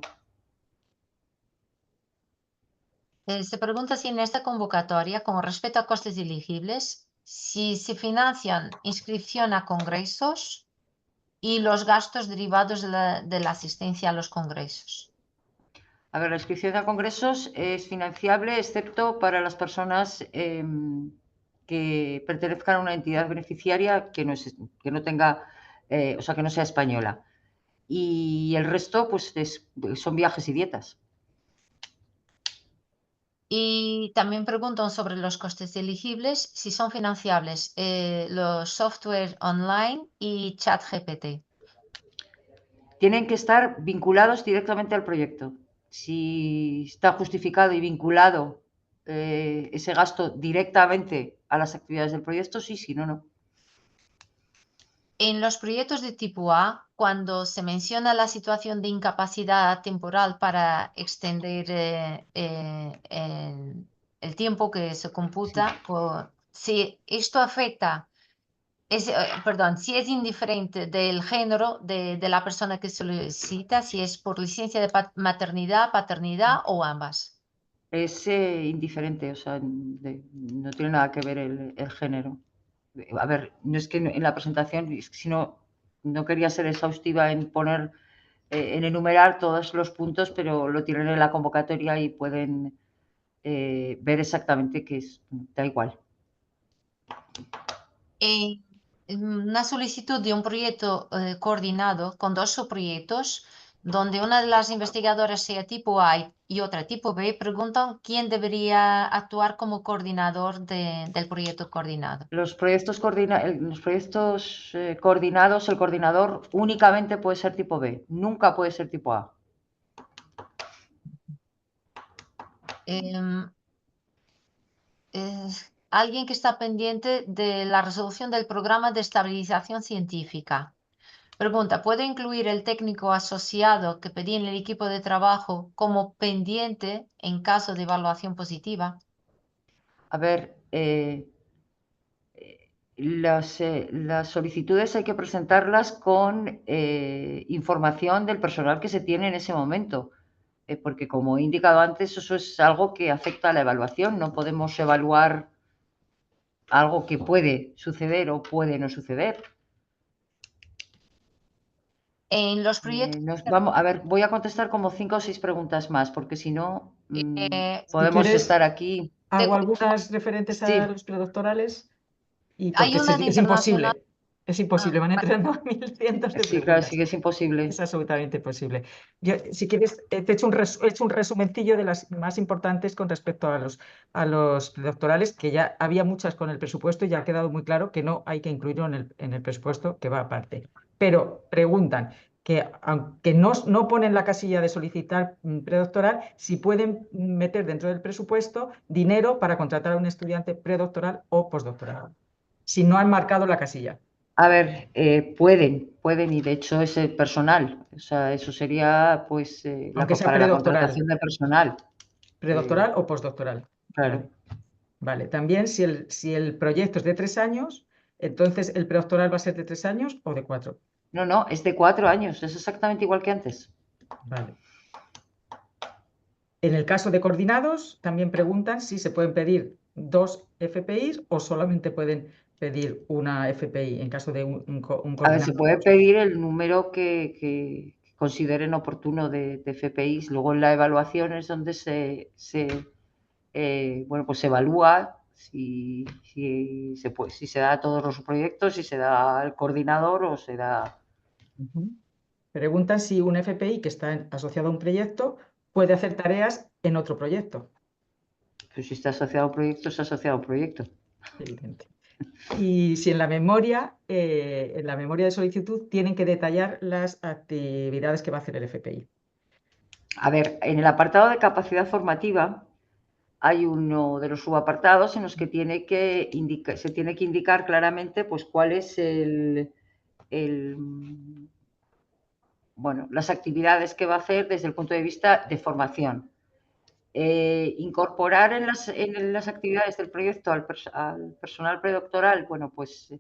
Se pregunta si en esta convocatoria, con respecto a costes elegibles, si se financian inscripción a congresos y los gastos derivados de la asistencia a los congresos. A ver, la inscripción a congresos es financiable excepto para las personas que pertenezcan a una entidad beneficiaria que no tenga, o sea, que no sea española. Y el resto, pues, son viajes y dietas. Y también preguntan sobre los costes elegibles, si son financiables los software online y ChatGPT. Tienen que estar vinculados directamente al proyecto. Si está justificado y vinculado ese gasto directamente a las actividades del proyecto, sí, si no, no. En los proyectos de tipo A, cuando se menciona la situación de incapacidad temporal para extender el tiempo que se computa, si esto afecta, si es indiferente del género de la persona que solicita, si es por licencia de maternidad, paternidad o ambas. Es indiferente, o sea, no tiene nada que ver el género. A ver, no es que en la presentación, es que si no quería ser exhaustiva en poner, en enumerar todos los puntos, pero lo tienen en la convocatoria y pueden ver exactamente qué es, da igual. En una solicitud de un proyecto coordinado con 2 subproyectos, donde una de las investigadoras sea tipo A y otra tipo B, preguntan quién debería actuar como coordinador del proyecto coordinado. Los proyectos coordinados, el coordinador únicamente puede ser tipo B, nunca puede ser tipo A. Em, Alguien que está pendiente de la resolución del programa de estabilización científica. Pregunta, ¿puedo incluir el técnico asociado que pedí en el equipo de trabajo como pendiente en caso de evaluación positiva? A ver, las solicitudes hay que presentarlas con información del personal que se tiene en ese momento, porque como he indicado antes, eso es algo que afecta a la evaluación. No podemos evaluar algo que puede suceder o puede no suceder. En los proyectos... A ver, voy a contestar como 5 o 6 preguntas más, porque si no, Si podemos quieres, estar aquí. hago algunas referentes a Sí, los predoctorales y Hay porque una de es internacional. imposible. Es imposible, van entrando a 1100 de sí, claro, sí preguntas. que es imposible. Es absolutamente posible. Yo, si quieres, te he hecho un resumencillo de las más importantes con respecto a los doctorales, que ya había muchas con el presupuesto y ya ha quedado muy claro que no hay que incluirlo en el presupuesto, que va aparte. Pero preguntan que, aunque no ponen la casilla de solicitar predoctoral, si pueden meter dentro del presupuesto dinero para contratar a un estudiante predoctoral o postdoctoral, si no han marcado la casilla. A ver, pueden, y de hecho es el personal. O sea, eso sería pues Aunque sea para la predoctoral. contratación de personal. ¿Predoctoral o postdoctoral? Claro. Vale. También si el proyecto es de 3 años, entonces el predoctoral va a ser de 3 años o de 4. No, es de 4 años, es exactamente igual que antes. Vale. En el caso de coordinados, también preguntan si se pueden pedir 2 FPIs o solamente pueden pedir una FPI en caso de un A ver, se coordinado. puede pedir el número que consideren oportuno de FPIs. Luego en la evaluación es donde pues se evalúa si se da a todos los proyectos, si se da al coordinador o se da. Preguntan si un FPI que está asociado a un proyecto puede hacer tareas en otro proyecto. Pues si está asociado a un proyecto, está asociado a un proyecto. Evidente. Y si en la memoria de solicitud tienen que detallar las actividades que va a hacer el FPI. A ver, en el apartado de capacidad formativa hay uno de los subapartados en los que se tiene que indicar claramente pues cuál es las actividades que va a hacer desde el punto de vista de formación. Incorporar en las actividades del proyecto al personal predoctoral, bueno, pues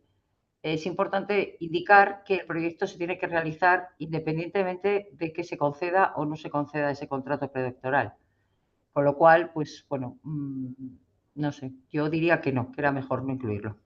es importante indicar que el proyecto se tiene que realizar independientemente de que se conceda o no se conceda ese contrato predoctoral. Con lo cual, pues bueno, no sé, yo diría que no, que era mejor no incluirlo.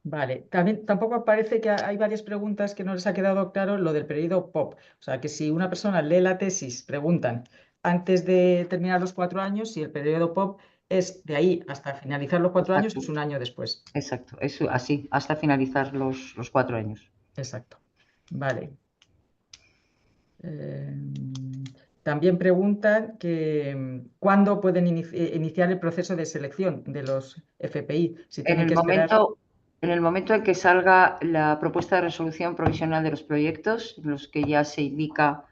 Vale, también tampoco parece que hay varias preguntas que no les ha quedado claro lo del periodo POP. O sea, que si una persona lee la tesis, preguntan antes de terminar los 4 años, si el periodo POP es de ahí hasta finalizar los 4 años, Exacto, es un año después. exacto, es así, hasta finalizar los 4 años. Exacto. Vale. También preguntan que cuándo pueden iniciar el proceso de selección de los FPI, si En tienen el que esperar. momento en que salga la propuesta de resolución provisional de los proyectos, en los que ya se indica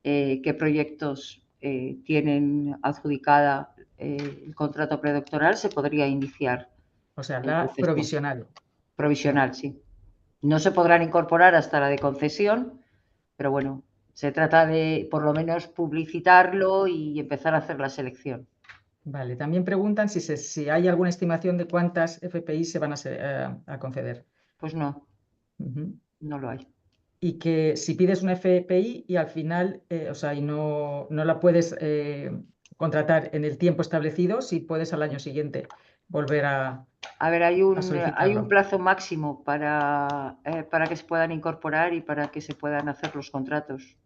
qué proyectos tienen adjudicada el contrato predoctoral, se podría iniciar O sea, el la proceso provisional. provisional, sí. No se podrán incorporar hasta la de concesión, pero bueno, se trata de por lo menos publicitarlo y empezar a hacer la selección. Vale, también preguntan si hay alguna estimación de cuántas FPI se van a conceder. Pues no, Ujú. no lo hay. Y que si pides una FPI y al final, o sea, y no la puedes contratar en el tiempo establecido, si puedes al año siguiente volver a ver, hay un solicitarlo. plazo máximo para que se puedan incorporar y para que se puedan hacer los contratos.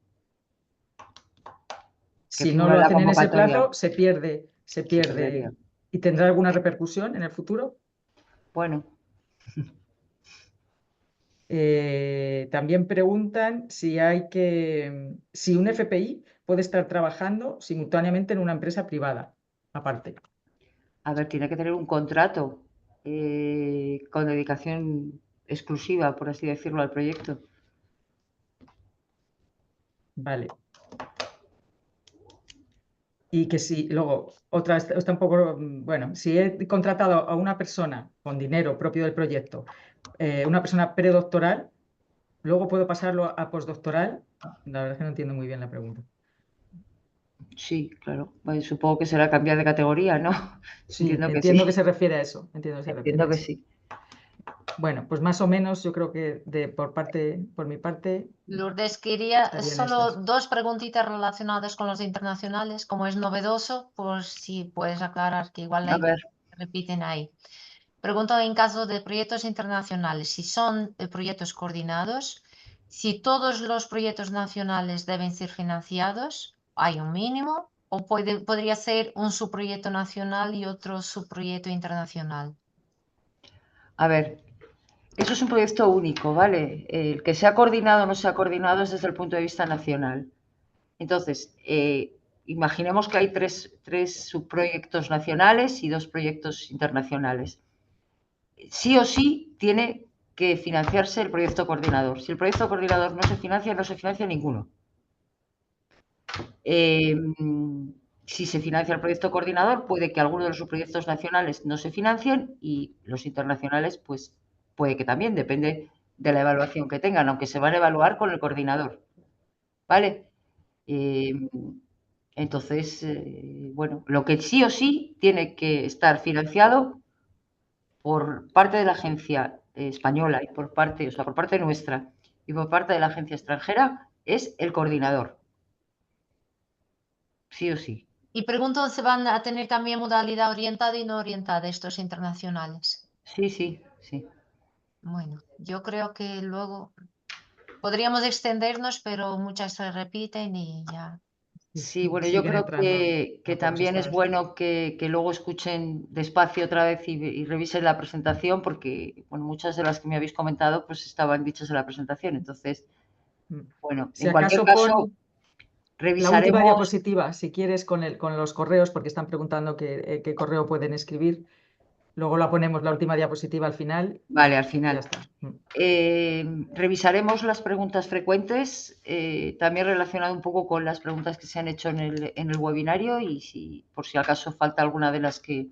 Si no lo hacen en ese plazo, se pierde. perdería. ¿Y tendrá alguna repercusión en el futuro? Bueno, también preguntan si un FPI puede estar trabajando simultáneamente en una empresa privada, aparte. a ver, tiene que tener un contrato con dedicación exclusiva, por así decirlo, al proyecto. Vale. Y que si luego, otra, está un poco, bueno, si he contratado a una persona con dinero propio del proyecto, una persona predoctoral, luego puedo pasarlo a postdoctoral. La verdad es que no entiendo muy bien la pregunta. Sí, claro. Pues supongo que será cambiar de categoría, ¿no? Sí, Entiendo que entiendo sí. que se refiere a eso. Entiendo que se refiere Entiendo a que eso. sí. Bueno, pues más o menos yo creo que por mi parte, Lourdes, quería estarían solo estas. 2 preguntitas relacionadas con los internacionales, como es novedoso, pues si puedes aclarar que igual A ver, repiten ahí. Pregunto en caso de proyectos internacionales, si son proyectos coordinados, si todos los proyectos nacionales deben ser financiados, hay un mínimo, o podría ser un subproyecto nacional y otro subproyecto internacional. a ver, eso es un proyecto único, ¿vale? El que sea coordinado o no sea coordinado es desde el punto de vista nacional. Entonces, imaginemos que hay tres subproyectos nacionales y 2 proyectos internacionales. Sí o sí tiene que financiarse el proyecto coordinador. Si el proyecto coordinador no se financia ninguno. Si se financia el proyecto coordinador, puede que algunos de los subproyectos nacionales no se financien y los internacionales, pues puede que también, depende de la evaluación que tengan, aunque se van a evaluar con el coordinador. ¿Vale? Entonces, bueno, lo que sí o sí tiene que estar financiado por parte de la agencia española y por parte nuestra y por parte de la agencia extranjera es el coordinador. Sí o sí. Y pregunto si van a tener también modalidad orientada y no orientada estos internacionales. Sí, sí, sí. Bueno, yo creo que luego podríamos extendernos, pero muchas se repiten y ya. Sí, bueno, yo Siguen creo entrando que a todos también es estados. bueno que luego escuchen despacio otra vez y revisen la presentación porque, bueno, muchas de las que me habéis comentado pues estaban dichas en la presentación. Entonces, bueno, Si en cualquier acaso caso, pon la última revisaremos. diapositiva, si quieres, con los correos, porque están preguntando qué correo pueden escribir. Luego la ponemos la última diapositiva al final. Vale, al Ya final. está. Revisaremos las preguntas frecuentes, también relacionado un poco con las preguntas que se han hecho en el webinario y si por si acaso falta alguna de las que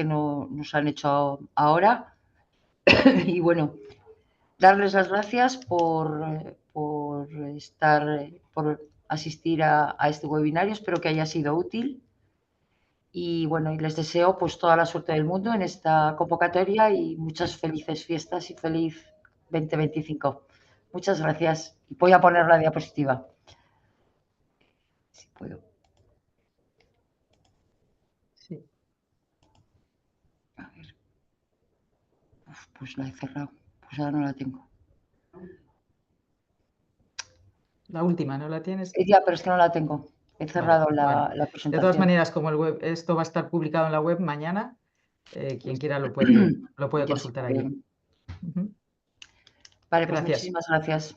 no nos han hecho ahora. Y bueno, darles las gracias por asistir a este webinario. Espero que haya sido útil. Y bueno, y les deseo pues toda la suerte del mundo en esta convocatoria y muchas felices fiestas y feliz 2025. Muchas gracias. Y voy a poner la diapositiva. Si puedo. Sí. A ver. Uf, pues la he cerrado. Pues ahora no la tengo. La última, ¿no la tienes? Ya, pero es que no la tengo. He cerrado Vale, bueno. la De todas presentación. maneras, como esto va a estar publicado en la web mañana, quien quiera lo puede Ya se consultar puede. allí. Vale, pues Gracias. muchísimas gracias.